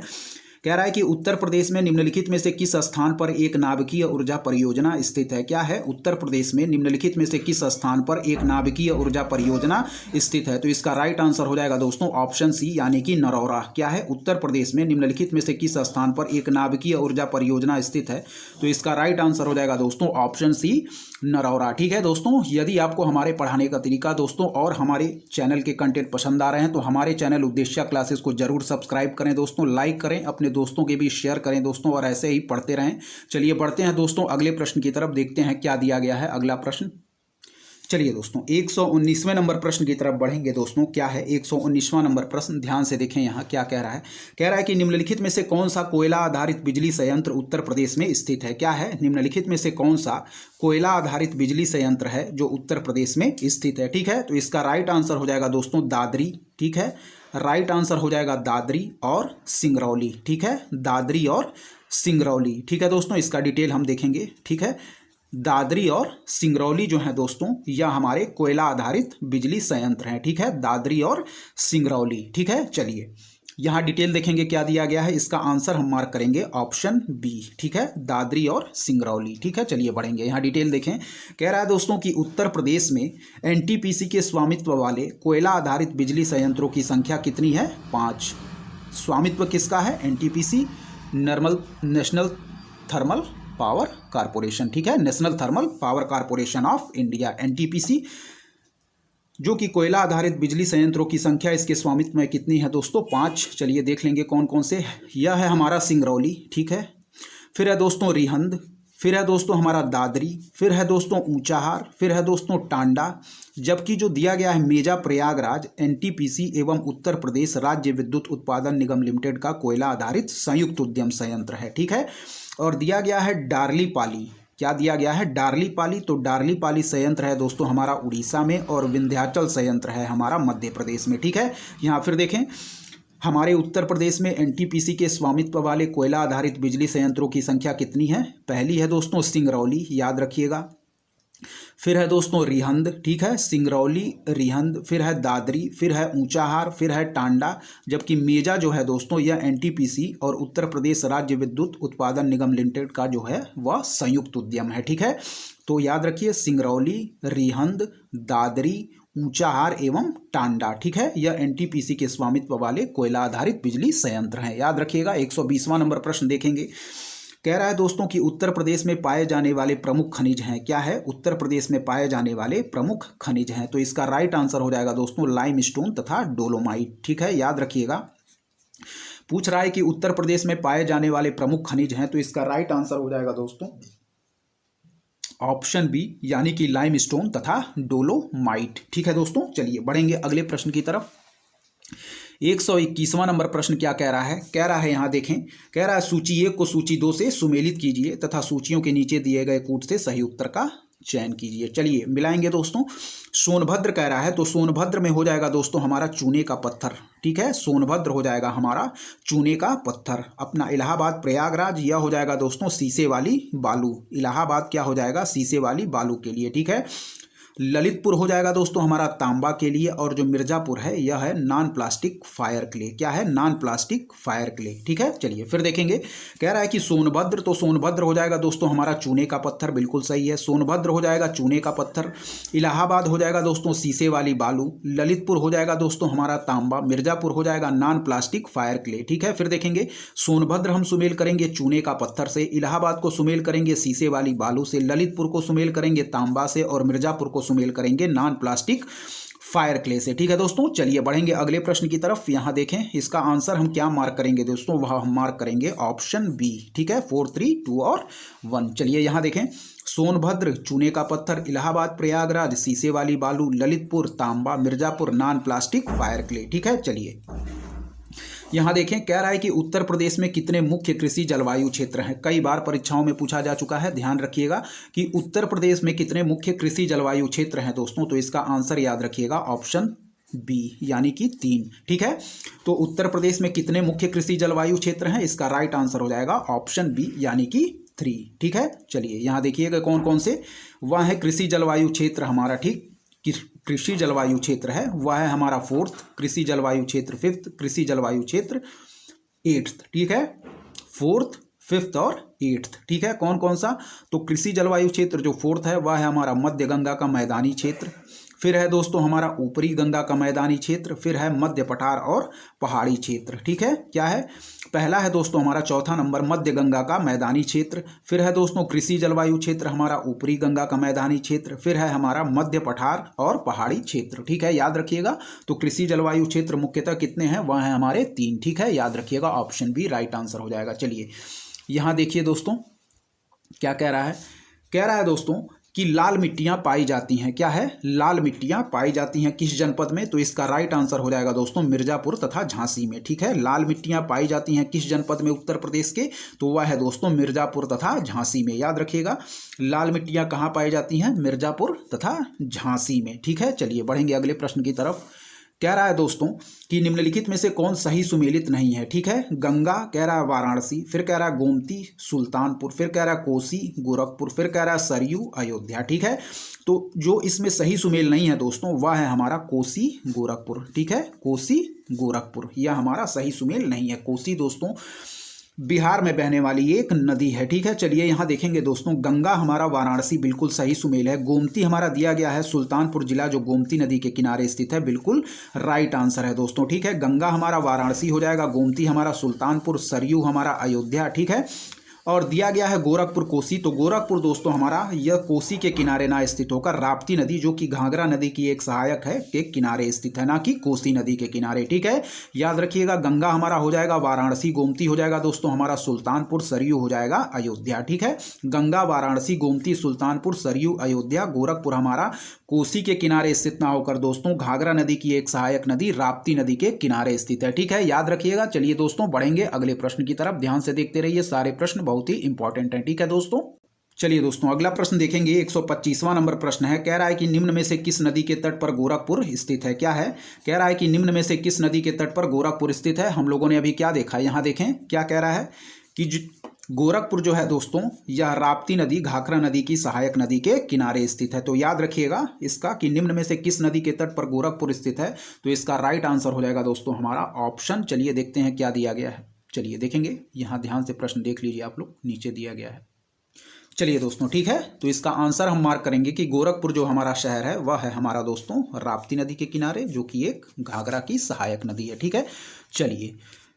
कह रहा है कि उत्तर प्रदेश में निम्नलिखित में से किस स्थान पर एक नाभिकीय ऊर्जा परियोजना स्थित है? क्या है, उत्तर प्रदेश में निम्नलिखित में से किस स्थान पर एक नाभिकीय ऊर्जा परियोजना स्थित है? तो इसका राइट आंसर हो जाएगा दोस्तों ऑप्शन सी, यानी कि नरौरा। क्या है, उत्तर प्रदेश में निम्नलिखित में से किस स्थान पर एक नाभिकीय ऊर्जा परियोजना स्थित है? तो इसका राइट आंसर हो जाएगा दोस्तों ऑप्शन सी, नरौरा, ठीक है दोस्तों। यदि आपको हमारे पढ़ाने का तरीका दोस्तों और हमारे चैनल के कंटेंट पसंद आ रहे हैं तो हमारे चैनल उद्देश्य क्लासेस को जरूर सब्सक्राइब करें दोस्तों, लाइक करें, अपने दोस्तों के भी शेयर करें दोस्तों, और ऐसे ही पढ़ते रहें। चलिए बढ़ते हैं दोस्तों अगले प्रश्न की तरफ, देखते हैं क्या दिया गया है अगला प्रश्न। चलिए दोस्तों 119वें नंबर प्रश्न की तरफ बढ़ेंगे दोस्तों। क्या है 119वां नंबर प्रश्न, ध्यान से देखें यहाँ क्या कह रहा है। कह रहा है कि निम्नलिखित में से कौन सा कोयला आधारित बिजली संयंत्र उत्तर प्रदेश में स्थित है? क्या है, निम्नलिखित में से कौन सा कोयला आधारित बिजली संयंत्र है जो उत्तर प्रदेश में स्थित है? ठीक है, तो इसका राइट आंसर हो जाएगा दोस्तों दादरी, ठीक है, राइट आंसर हो जाएगा दादरी और सिंगरौली, ठीक है, दादरी और सिंगरौली, ठीक है दोस्तों। इसका डिटेल हम देखेंगे, ठीक है। दादरी और सिंगरौली जो है दोस्तों यह हमारे कोयला आधारित बिजली संयंत्र हैं, ठीक है, दादरी और सिंगरौली, ठीक है। चलिए यहाँ डिटेल देखेंगे क्या दिया गया है, इसका आंसर हम मार्क करेंगे ऑप्शन बी, ठीक है, दादरी और सिंगरौली, ठीक है। चलिए बढ़ेंगे, यहाँ डिटेल देखें। कह रहा है दोस्तों कि उत्तर प्रदेश में एनटीपीसी के स्वामित्व वाले कोयला आधारित बिजली संयंत्रों की संख्या कितनी है? 5। स्वामित्व किसका है? NTPC, national thermal power corporation, ठीक है, national thermal power corporation of India, NTPC, जो कि कोयला आधारित बिजली संयंत्रों की संख्या इसके स्वामित्व में कितनी है दोस्तों? 5। चलिए देख लेंगे कौन कौन से। यह है हमारा सिंगरौली, ठीक है, फिर है दोस्तों रिहंद, फिर है दोस्तों हमारा दादरी, फिर है दोस्तों ऊंचाहार, फिर है दोस्तों टांडा, जबकि जो दिया गया है मेजा प्रयागराज एनटीपीसी एवं उत्तर प्रदेश राज्य विद्युत उत्पादन निगम लिमिटेड का कोयला आधारित संयुक्त उद्यम संयंत्र है, ठीक है। और दिया गया है डार्लीपाली, क्या दिया गया है? डार्लीपाली। तो डार्लीपाली संयंत्र है दोस्तों हमारा उड़ीसा में और विंध्याचल संयंत्र है हमारा मध्य प्रदेश में, ठीक है। यहाँ फिर देखें हमारे उत्तर प्रदेश में एनटीपीसी के स्वामित्व वाले कोयला आधारित बिजली संयंत्रों की संख्या कितनी है? पहली है दोस्तों सिंगरौली, याद रखिएगा, फिर है दोस्तों रिहंद, ठीक है, सिंगरौली, रिहंद, फिर है दादरी, फिर है ऊंचाहार, फिर है टांडा, जबकि मेजा जो है दोस्तों यह एनटीपीसी और उत्तर प्रदेश राज्य विद्युत उत्पादन निगम लिमिटेड का जो है वह संयुक्त उद्यम है, ठीक है। तो याद रखिए सिंगरौली, रिहंद, दादरी, ऊंचाहार एवं टांडा, ठीक है, यह एनटीपीसी के स्वामित्व वाले कोयला आधारित बिजली संयंत्र हैं, याद रखिएगा। 120वां नंबर प्रश्न देखेंगे। कह रहा है दोस्तों कि उत्तर प्रदेश में पाए जाने वाले प्रमुख खनिज हैं। क्या है? उत्तर प्रदेश में पाए जाने वाले प्रमुख खनिज हैं। तो इसका राइट आंसर हो जाएगा दोस्तों लाइमस्टोन तथा डोलोमाइट, ठीक है, याद रखिएगा। पूछ रहा है कि उत्तर प्रदेश में पाए जाने वाले प्रमुख खनिज हैं, तो इसका राइट आंसर हो जाएगा दोस्तों ऑप्शन बी, यानी कि लाइमस्टोन तथा डोलोमाइट, ठीक है दोस्तों। चलिए बढ़ेंगे अगले प्रश्न की तरफ। 121वां नंबर प्रश्न क्या कह रहा है? कह रहा है यहाँ देखें, कह रहा है सूची 1 को सूची 2 से सुमेलित कीजिए तथा सूचियों के नीचे दिए गए कूट से सही उत्तर का चयन कीजिए। चलिए मिलाएंगे दोस्तों। सोनभद्र कह रहा है, तो सोनभद्र में हो जाएगा दोस्तों हमारा चूने का पत्थर, ठीक है, सोनभद्र हो जाएगा हमारा चूने का पत्थर। अपना इलाहाबाद प्रयागराज यह हो जाएगा दोस्तों शीशे वाली बालू, इलाहाबाद क्या हो जाएगा? शीशे वाली बालू के लिए, ठीक है। ललितपुर हो जाएगा दोस्तों हमारा तांबा के लिए, और जो मिर्जापुर है यह है नॉन प्लास्टिक फायर क्ले। क्या है? Non plastic fire clay. ठीक है, चलिए फिर देखेंगे। कह रहा है कि सोनभद्र, तो सोनभद्र हो जाएगा दोस्तों हमारा चूने का पत्थर, बिल्कुल सही है, सोनभद्र हो जाएगा चूने का पत्थर। इलाहाबाद हो जाएगा दोस्तों शीशे वाली बालू। ललितपुर हो जाएगा दोस्तों हमारा तांबा। मिर्जापुर हो जाएगा नॉन प्लास्टिक फायर क्ले। ठीक है, फिर देखेंगे सोनभद्र हम सुमेल करेंगे चूने का पत्थर से, इलाहाबाद को सुमेल करेंगे शीशे वाली बालू से, ललितपुर को सुमेल करेंगे तांबा से, और मिर्जापुर को सुमेल करेंगे नॉन प्लास्टिक फायर क्ले से। ठीक है दोस्तों, चलिए बढ़ेंगे अगले प्रश्न की तरफ। यहां देखें इसका आंसर हम क्या मार्क करेंगे दोस्तों, वह हम मार्क करेंगे ऑप्शन बी। ठीक है, 4, 3, 2 और 1। चलिए यहां देखें, सोनभद्र चूने का पत्थर, इलाहाबाद प्रयागराज शीशे वाली बालू, ललितपुर तांबा, Mirzapur non plastic fire clay. ठीक है, चलिए यहाँ देखें, कह रहा है कि उत्तर प्रदेश में कितने मुख्य कृषि जलवायु क्षेत्र हैं। कई बार परीक्षाओं में पूछा जा चुका है, ध्यान रखिएगा कि उत्तर प्रदेश में कितने मुख्य कृषि जलवायु क्षेत्र हैं दोस्तों। तो इसका आंसर याद रखिएगा ऑप्शन बी, यानी कि 3। ठीक है, तो उत्तर प्रदेश में कितने मुख्य कृषि जलवायु क्षेत्र हैं, इसका राइट आंसर हो जाएगा ऑप्शन बी, यानी कि 3। ठीक है, चलिए यहाँ देखिएगा कौन कौन से। वह है कृषि जलवायु क्षेत्र हमारा, ठीक, कृषि जलवायु क्षेत्र है वह है हमारा 4th, कृषि जलवायु क्षेत्र 5th, कृषि जलवायु क्षेत्र 8th। ठीक है, 4th, 5th और 8th। ठीक है, कौन कौन सा? तो कृषि जलवायु क्षेत्र जो 4th है वह है हमारा मध्य गंगा का मैदानी क्षेत्र, फिर है दोस्तों हमारा ऊपरी गंगा का मैदानी क्षेत्र, फिर है मध्य पठार और पहाड़ी क्षेत्र। ठीक है, क्या है? पहला है दोस्तों हमारा, चौथा नंबर मध्य गंगा का मैदानी क्षेत्र, फिर है दोस्तों कृषि जलवायु क्षेत्र हमारा ऊपरी गंगा का मैदानी क्षेत्र, फिर है हमारा मध्य पठार और पहाड़ी क्षेत्र। ठीक है, याद रखिएगा। तो कृषि जलवायु क्षेत्र मुख्यतः कितने हैं, वह है हमारे 3। ठीक है, याद रखिएगा, ऑप्शन बी राइट आंसर हो जाएगा। चलिए यहाँ देखिए दोस्तों क्या कह रहा है। कह रहा है दोस्तों कि लाल मिट्टियां पाई जाती हैं। क्या है? लाल मिट्टियां पाई जाती हैं किस जनपद में? तो इसका राइट आंसर हो जाएगा दोस्तों मिर्जापुर तथा झांसी में। ठीक है, लाल मिट्टियां पाई जाती हैं किस जनपद में उत्तर प्रदेश के? तो वह है दोस्तों मिर्जापुर तथा झांसी में। याद रखिएगा, लाल मिट्टियां कहाँ पाई जाती हैं? मिर्जापुर तथा झांसी में। ठीक है, चलिए बढ़ेंगे अगले प्रश्न की तरफ। कह रहा है दोस्तों कि निम्नलिखित में से कौन सही सुमेलित नहीं है। ठीक है, गंगा कह रहा है वाराणसी, फिर कह रहा है गोमती सुल्तानपुर, फिर कह रहा है कोसी गोरखपुर, फिर कह रहा है सरयू अयोध्या। ठीक है, तो जो इसमें सही सुमेल नहीं है दोस्तों वह है हमारा कोसी गोरखपुर। ठीक है, कोसी गोरखपुर यह हमारा सही सुमेल नहीं है। कोसी दोस्तों बिहार में बहने वाली एक नदी है। ठीक है, चलिए यहाँ देखेंगे दोस्तों, गंगा हमारा वाराणसी बिल्कुल सही सुमेल है। गोमती हमारा दिया गया है सुल्तानपुर जिला जो गोमती नदी के किनारे स्थित है, बिल्कुल राइट आंसर है दोस्तों। ठीक है, गंगा हमारा वाराणसी हो जाएगा, गोमती हमारा सुल्तानपुर, सरयू हमारा अयोध्या। ठीक है, और दिया गया है गोरखपुर कोसी, तो गोरखपुर दोस्तों हमारा यह कोसी के किनारे ना स्थित होकर राप्ती नदी जो कि घाघरा नदी की एक सहायक है के किनारे स्थित है, ना कि कोसी नदी के किनारे। ठीक है, याद रखिएगा, गंगा हमारा हो जाएगा वाराणसी, गोमती हो जाएगा दोस्तों हमारा सुल्तानपुर, सरयू हो जाएगा अयोध्या। ठीक है, गंगा वाराणसी गोमती सुल्तानपुर सरयू अयोध्या, गोरखपुर हमारा कोसी के किनारे स्थित ना होकर दोस्तों घाघरा नदी की एक सहायक नदी राप्ती नदी के किनारे स्थित है। ठीक है, याद रखिएगा। चलिए दोस्तों बढ़ेंगे अगले प्रश्न की तरफ, ध्यान से देखते रहिए, सारे प्रश्न बहुत ही इंपॉर्टेंट हैं। ठीक है दोस्तों, चलिए दोस्तों अगला प्रश्न देखेंगे। 125वां नंबर प्रश्न है। कह रहा है कि निम्न में से किस नदी के तट पर गोरखपुर स्थित है। क्या है? कह रहा है कि निम्न में से किस नदी के तट पर गोरखपुर स्थित है। हम लोगों ने अभी क्या देखा, यहाँ देखें क्या कह रहा है कि गोरखपुर जो है दोस्तों यह राप्ती नदी घाघरा नदी की सहायक नदी के किनारे स्थित है। तो याद रखिएगा इसका कि निम्न में से किस नदी के तट पर गोरखपुर स्थित है। तो इसका राइट आंसर हो जाएगा दोस्तों हमारा ऑप्शन, चलिए देखते हैं क्या दिया गया है। चलिए देखेंगे, यहाँ ध्यान से प्रश्न देख लीजिए आप लोग, नीचे दिया गया है। चलिए दोस्तों ठीक है, तो इसका आंसर हम मार्क करेंगे कि गोरखपुर जो हमारा शहर है वह है हमारा दोस्तों राप्ती नदी के किनारे, जो कि एक घाघरा की सहायक नदी है। ठीक है, चलिए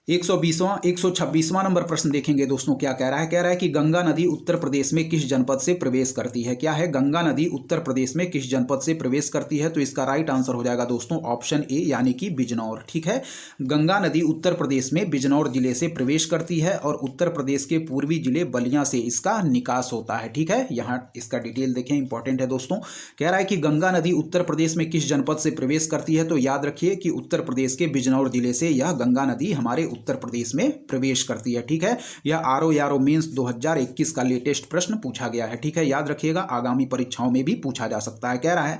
126वां नंबर प्रश्न देखेंगे दोस्तों। क्या कह रहा है? कह रहा है कि गंगा नदी उत्तर प्रदेश में किस जनपद से प्रवेश करती है। क्या है? गंगा नदी उत्तर प्रदेश में किस जनपद से प्रवेश करती है। तो इसका राइट आंसर हो जाएगा दोस्तों ऑप्शन ए, यानी कि बिजनौर। ठीक है, गंगा नदी उत्तर प्रदेश में बिजनौर जिले से प्रवेश करती है और उत्तर प्रदेश के पूर्वी जिले बलिया से इसका निकास होता है। ठीक है, यहाँ इसका डिटेल देखें, इंपॉर्टेंट है दोस्तों। कह रहा है कि गंगा नदी उत्तर प्रदेश में किस जनपद से प्रवेश करती है। तो याद रखिए कि उत्तर प्रदेश के बिजनौर जिले से यह गंगा नदी हमारे उत्तर प्रदेश में प्रवेश करती है। ठीक है, यह आरओ मेंस 2021 का लेटेस्ट प्रश्न पूछा गया है। ठीक है, याद रखिएगा, आगामी परीक्षाओं में भी पूछा जा सकता है। कह रहा है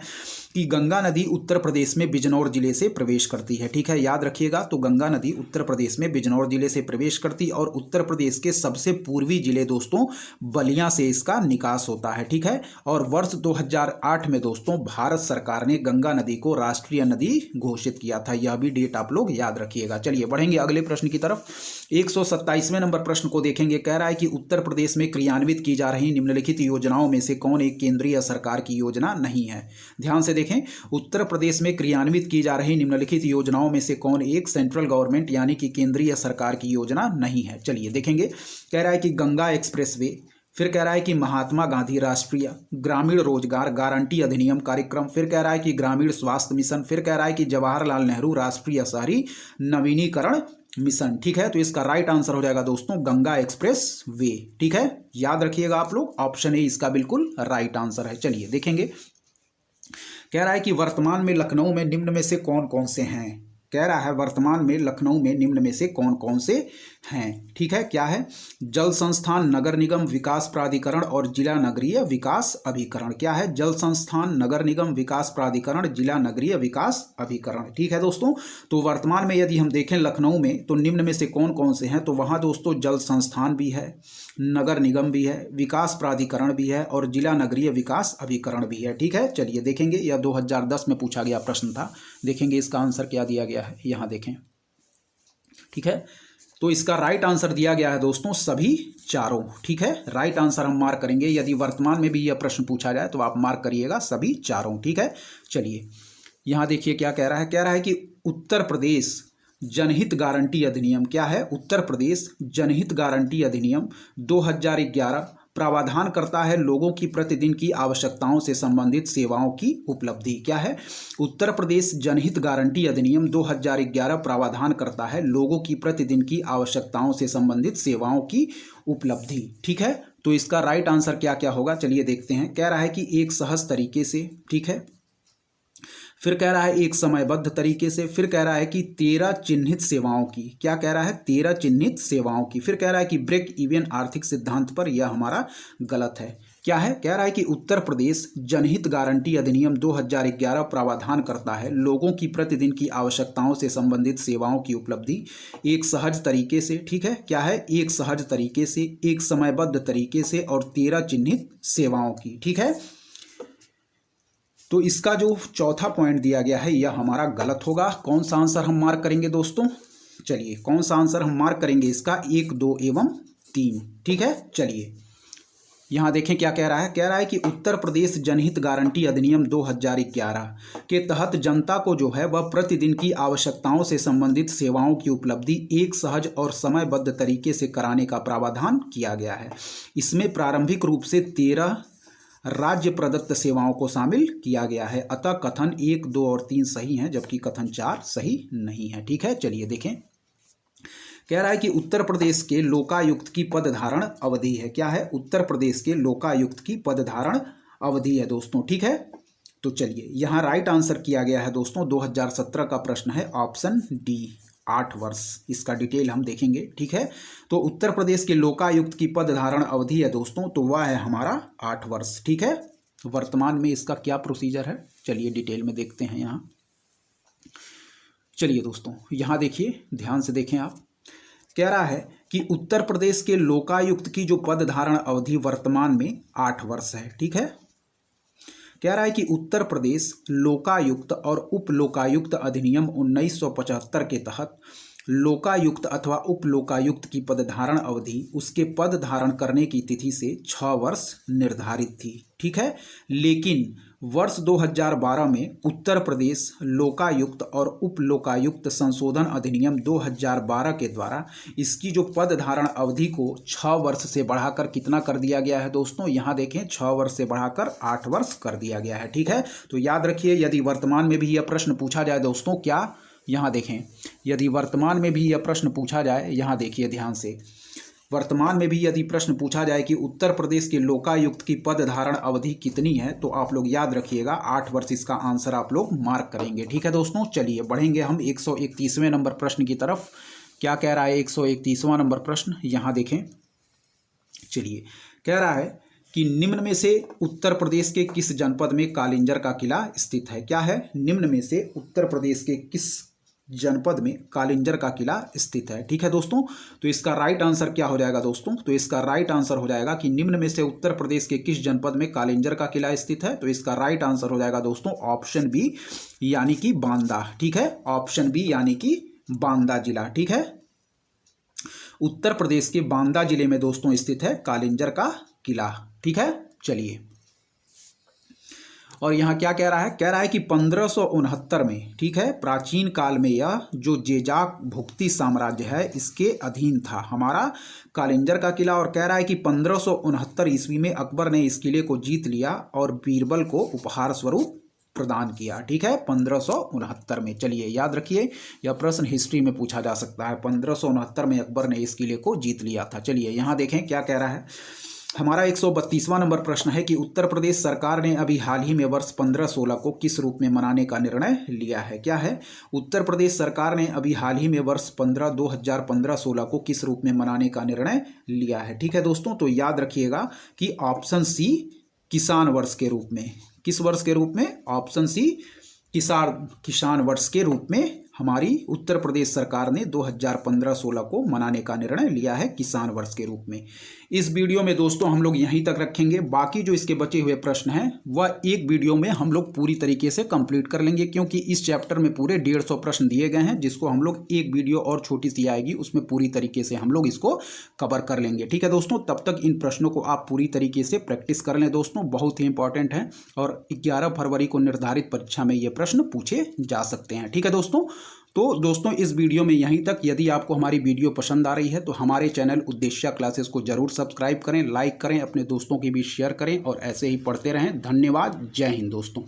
कि गंगा नदी उत्तर प्रदेश में बिजनौर जिले से प्रवेश करती है। ठीक है, याद रखिएगा, तो गंगा नदी उत्तर प्रदेश में बिजनौर जिले से प्रवेश करती और उत्तर प्रदेश के सबसे पूर्वी जिले दोस्तों बलिया से इसका निकास होता है। ठीक है, और वर्ष 2008 में दोस्तों भारत सरकार ने गंगा नदी को राष्ट्रीय नदी घोषित किया था। यह भी डेट आप लोग याद रखिएगा। चलिए बढ़ेंगे अगले प्रश्न की तरफ। 127वें नंबर प्रश्न को देखेंगे। कह रहा है कि उत्तर प्रदेश में क्रियान्वित की जा रही निम्नलिखित योजनाओं में से कौन एक केंद्रीय सरकार की योजना नहीं है। ध्यान से देखें, उत्तर प्रदेश में क्रियान्वित की जा रही निम्नलिखित योजनाओं में से कौन एक सेंट्रल गवर्नमेंट यानी कि केंद्रीय सरकार की योजना नहीं है। चलिए देखेंगे। कह रहा है कि गंगा एक्सप्रेसवे, फिर कह रहा है कि महात्मा गांधी राष्ट्रीय ग्रामीण रोजगार गारंटी अधिनियम कार्यक्रम, फिर कह रहा है कि ग्रामीण स्वास्थ्य मिशन, फिर कह रहा है कि जवाहरलाल नेहरू राष्ट्रीय शहरी नवीनीकरण मिशन। ठीक है, तो इसका राइट आंसर हो जाएगा दोस्तों गंगा एक्सप्रेस वे। ठीक है, याद रखिएगा आप लोग, ऑप्शन ए इसका बिल्कुल राइट आंसर है। चलिए देखेंगे। कह रहा है कि वर्तमान में लखनऊ में निम्न में से कौन कौन से हैं। कह रहा है वर्तमान में लखनऊ में निम्न में से कौन कौन से हैं। ठीक है, क्या है? जल संस्थान, नगर निगम, विकास प्राधिकरण और जिला नगरीय विकास अभिकरण। क्या है? जल संस्थान, नगर निगम, विकास प्राधिकरण, जिला नगरीय विकास अभिकरण। ठीक है दोस्तों, तो वर्तमान में यदि हम देखें लखनऊ में तो निम्न में से कौन कौन से हैं, तो वहाँ दोस्तों जल संस्थान भी है, नगर निगम भी है, विकास प्राधिकरण भी है और जिला नगरीय विकास अभिकरण भी है। ठीक है, चलिए देखेंगे। यह 2010 में पूछा गया प्रश्न था। देखेंगे इसका आंसर क्या दिया गया है, यहाँ देखें। ठीक है, तो इसका राइट आंसर दिया गया है दोस्तों सभी चारों। ठीक है, राइट आंसर हम मार्क करेंगे। यदि वर्तमान में भी यह प्रश्न पूछा जाए तो आप मार्क करिएगा सभी चारों। ठीक है, चलिए यहाँ देखिए क्या कह रहा है। कह रहा है कि उत्तर प्रदेश जनहित गारंटी अधिनियम, क्या है? उत्तर प्रदेश जनहित गारंटी अधिनियम 2011 प्रावधान करता है लोगों की प्रतिदिन की आवश्यकताओं से संबंधित सेवाओं की उपलब्धि। क्या है? उत्तर प्रदेश जनहित गारंटी अधिनियम 2011 प्रावधान करता है लोगों की प्रतिदिन की आवश्यकताओं से संबंधित सेवाओं की उपलब्धि। ठीक है, तो इसका राइट आंसर क्या क्या होगा, चलिए देखते हैं। कह रहा है कि एक सहज तरीके से, ठीक है, फिर कह रहा है एक समयबद्ध तरीके से, फिर कह रहा है कि 13 चिन्हित सेवाओं की, क्या कह रहा है? 13 चिन्हित सेवाओं की, फिर कह रहा है कि ब्रेक इवन आर्थिक सिद्धांत पर, यह हमारा गलत है। क्या है? कह रहा है कि उत्तर प्रदेश जनहित गारंटी अधिनियम 2011 प्रावधान करता है लोगों की प्रतिदिन की आवश्यकताओं से संबंधित सेवाओं की उपलब्धि एक सहज तरीके से। ठीक है, क्या है? एक सहज तरीके से, एक समयबद्ध तरीके से और 13 चिन्हित सेवाओं की। ठीक है, तो इसका जो चौथा पॉइंट दिया गया है यह हमारा गलत होगा। कौन सा आंसर हम मार्क करेंगे दोस्तों? चलिए कौन सा आंसर हम मार्क करेंगे इसका? 1, 2 एवं 3। ठीक है, चलिए यहाँ देखें क्या कह रहा है। कह रहा है कि उत्तर प्रदेश जनहित गारंटी अधिनियम 2011 के तहत जनता को जो है वह प्रतिदिन की आवश्यकताओं से संबंधित सेवाओं की उपलब्धि एक सहज और समयबद्ध तरीके से कराने का प्रावधान किया गया है। इसमें प्रारंभिक रूप से 13 राज्य प्रदत्त सेवाओं को शामिल किया गया है। अतः कथन 1, 2 और 3 सही हैं, जबकि कथन 4 सही नहीं है। ठीक है, चलिए देखें। कह रहा है कि उत्तर प्रदेश के लोकायुक्त की पदधारण अवधि है। क्या है? उत्तर प्रदेश के लोकायुक्त की पदधारण अवधि है दोस्तों। ठीक है, तो चलिए यहाँ राइट आंसर किया गया है दोस्तों 2017 का प्रश्न है ऑप्शन डी, 8 वर्ष। इसका डिटेल हम देखेंगे। ठीक है, तो उत्तर प्रदेश के लोकायुक्त की पद धारण अवधि है दोस्तों, तो वह है हमारा 8 वर्ष। ठीक है, वर्तमान में इसका क्या प्रोसीजर है, चलिए डिटेल में देखते हैं यहाँ। चलिए दोस्तों यहाँ देखिए, ध्यान से देखें आप। कह रहा है कि उत्तर प्रदेश के लोकायुक्त की जो पद धारण अवधि वर्तमान में 8 वर्ष है। ठीक है, कह रहा है कि उत्तर प्रदेश लोकायुक्त और उप लोकायुक्त अधिनियम 1975 के तहत लोकायुक्त अथवा उप लोकायुक्त की पदधारण अवधि उसके पद धारण करने की तिथि से 6 वर्ष निर्धारित थी। ठीक है, लेकिन वर्ष 2012 में उत्तर प्रदेश लोकायुक्त और उप लोकायुक्त संशोधन अधिनियम 2012 के द्वारा इसकी जो पद धारण अवधि को 6 वर्ष से बढ़ाकर कितना कर दिया गया है दोस्तों? यहाँ देखें, 6 वर्ष से बढ़ाकर 8 वर्ष कर दिया गया है। ठीक है, तो याद रखिए यदि वर्तमान में भी यह प्रश्न पूछा जाए दोस्तों, क्या, यहाँ देखें, यदि वर्तमान में भी यह प्रश्न पूछा जाए, यहाँ देखिए ध्यान से, वर्तमान में भी यदि प्रश्न पूछा जाए कि उत्तर प्रदेश के लोकायुक्त की पद धारण अवधि कितनी है, तो आप लोग याद रखिएगा 8 वर्ष इसका आंसर आप लोग मार्क करेंगे। ठीक है दोस्तों, चलिए बढ़ेंगे हम 131वें नंबर प्रश्न की तरफ। क्या कह रहा है 131वां नंबर प्रश्न, यहाँ देखें। चलिए, कह रहा है कि निम्न में से उत्तर प्रदेश के किस जनपद में कालिंजर का किला स्थित है। क्या है, निम्न में से उत्तर प्रदेश के किस जनपद में कालिंजर का किला स्थित है। ठीक है दोस्तों, तो इसका राइट आंसर क्या हो जाएगा दोस्तों, तो इसका राइट आंसर हो जाएगा कि निम्न में से उत्तर प्रदेश के किस जनपद में कालिंजर का किला स्थित है। तो इसका राइट आंसर हो जाएगा दोस्तों ऑप्शन बी, यानी कि बांदा। ठीक है, ऑप्शन बी यानी कि बांदा जिला। ठीक है, उत्तर प्रदेश के बांदा जिले में दोस्तों स्थित है कालिंजर का किला। ठीक है, चलिए, और यहाँ क्या कह रहा है, कह रहा है कि 1569 में, ठीक है, प्राचीन काल में यह जो जेजाक भुक्ती साम्राज्य है इसके अधीन था हमारा कालिंजर का किला। और कह रहा है कि 1569 ईस्वी में अकबर ने इस किले को जीत लिया और बीरबल को उपहार स्वरूप प्रदान किया। ठीक है, 1569 में। चलिए याद रखिए, यह प्रश्न हिस्ट्री में पूछा जा सकता है। 1569 में अकबर ने इस किले को जीत लिया था। चलिए यहाँ देखें क्या कह रहा है, हमारा 132वां नंबर प्रश्न है कि उत्तर प्रदेश सरकार ने अभी हाल ही में वर्ष 1516 को किस रूप में मनाने का निर्णय लिया है। क्या है, उत्तर प्रदेश सरकार ने अभी हाल ही में वर्ष 2015-16 को किस रूप में मनाने का निर्णय लिया है। ठीक है दोस्तों, तो याद रखिएगा कि ऑप्शन सी किसान वर्ष के रूप में, किस वर्ष के रूप में, ऑप्शन सी किसान वर्ष के रूप में हमारी उत्तर प्रदेश सरकार ने 2015-16 को मनाने का निर्णय लिया है किसान वर्ष के रूप में। इस वीडियो में दोस्तों हम लोग यहीं तक रखेंगे, बाकी जो इसके बचे हुए प्रश्न हैं वह एक वीडियो में हम लोग पूरी तरीके से कंप्लीट कर लेंगे, क्योंकि इस चैप्टर में पूरे 150 प्रश्न दिए गए हैं, जिसको हम लोग एक वीडियो और छोटी सी आएगी उसमें पूरी तरीके से हम लोग इसको कवर कर लेंगे। ठीक है दोस्तों, तब तक इन प्रश्नों को आप पूरी तरीके से प्रैक्टिस कर लें दोस्तों, बहुत ही इंपॉर्टेंट है और 11 फरवरी को निर्धारित परीक्षा में ये प्रश्न पूछे जा सकते हैं। ठीक है दोस्तों, तो दोस्तों इस वीडियो में यहीं तक। यदि आपको हमारी वीडियो पसंद आ रही है तो हमारे चैनल उद्देश्य क्लासेस को जरूर सब्सक्राइब करें, लाइक करें, अपने दोस्तों के बीच शेयर करें और ऐसे ही पढ़ते रहें। धन्यवाद, जय हिंद दोस्तों।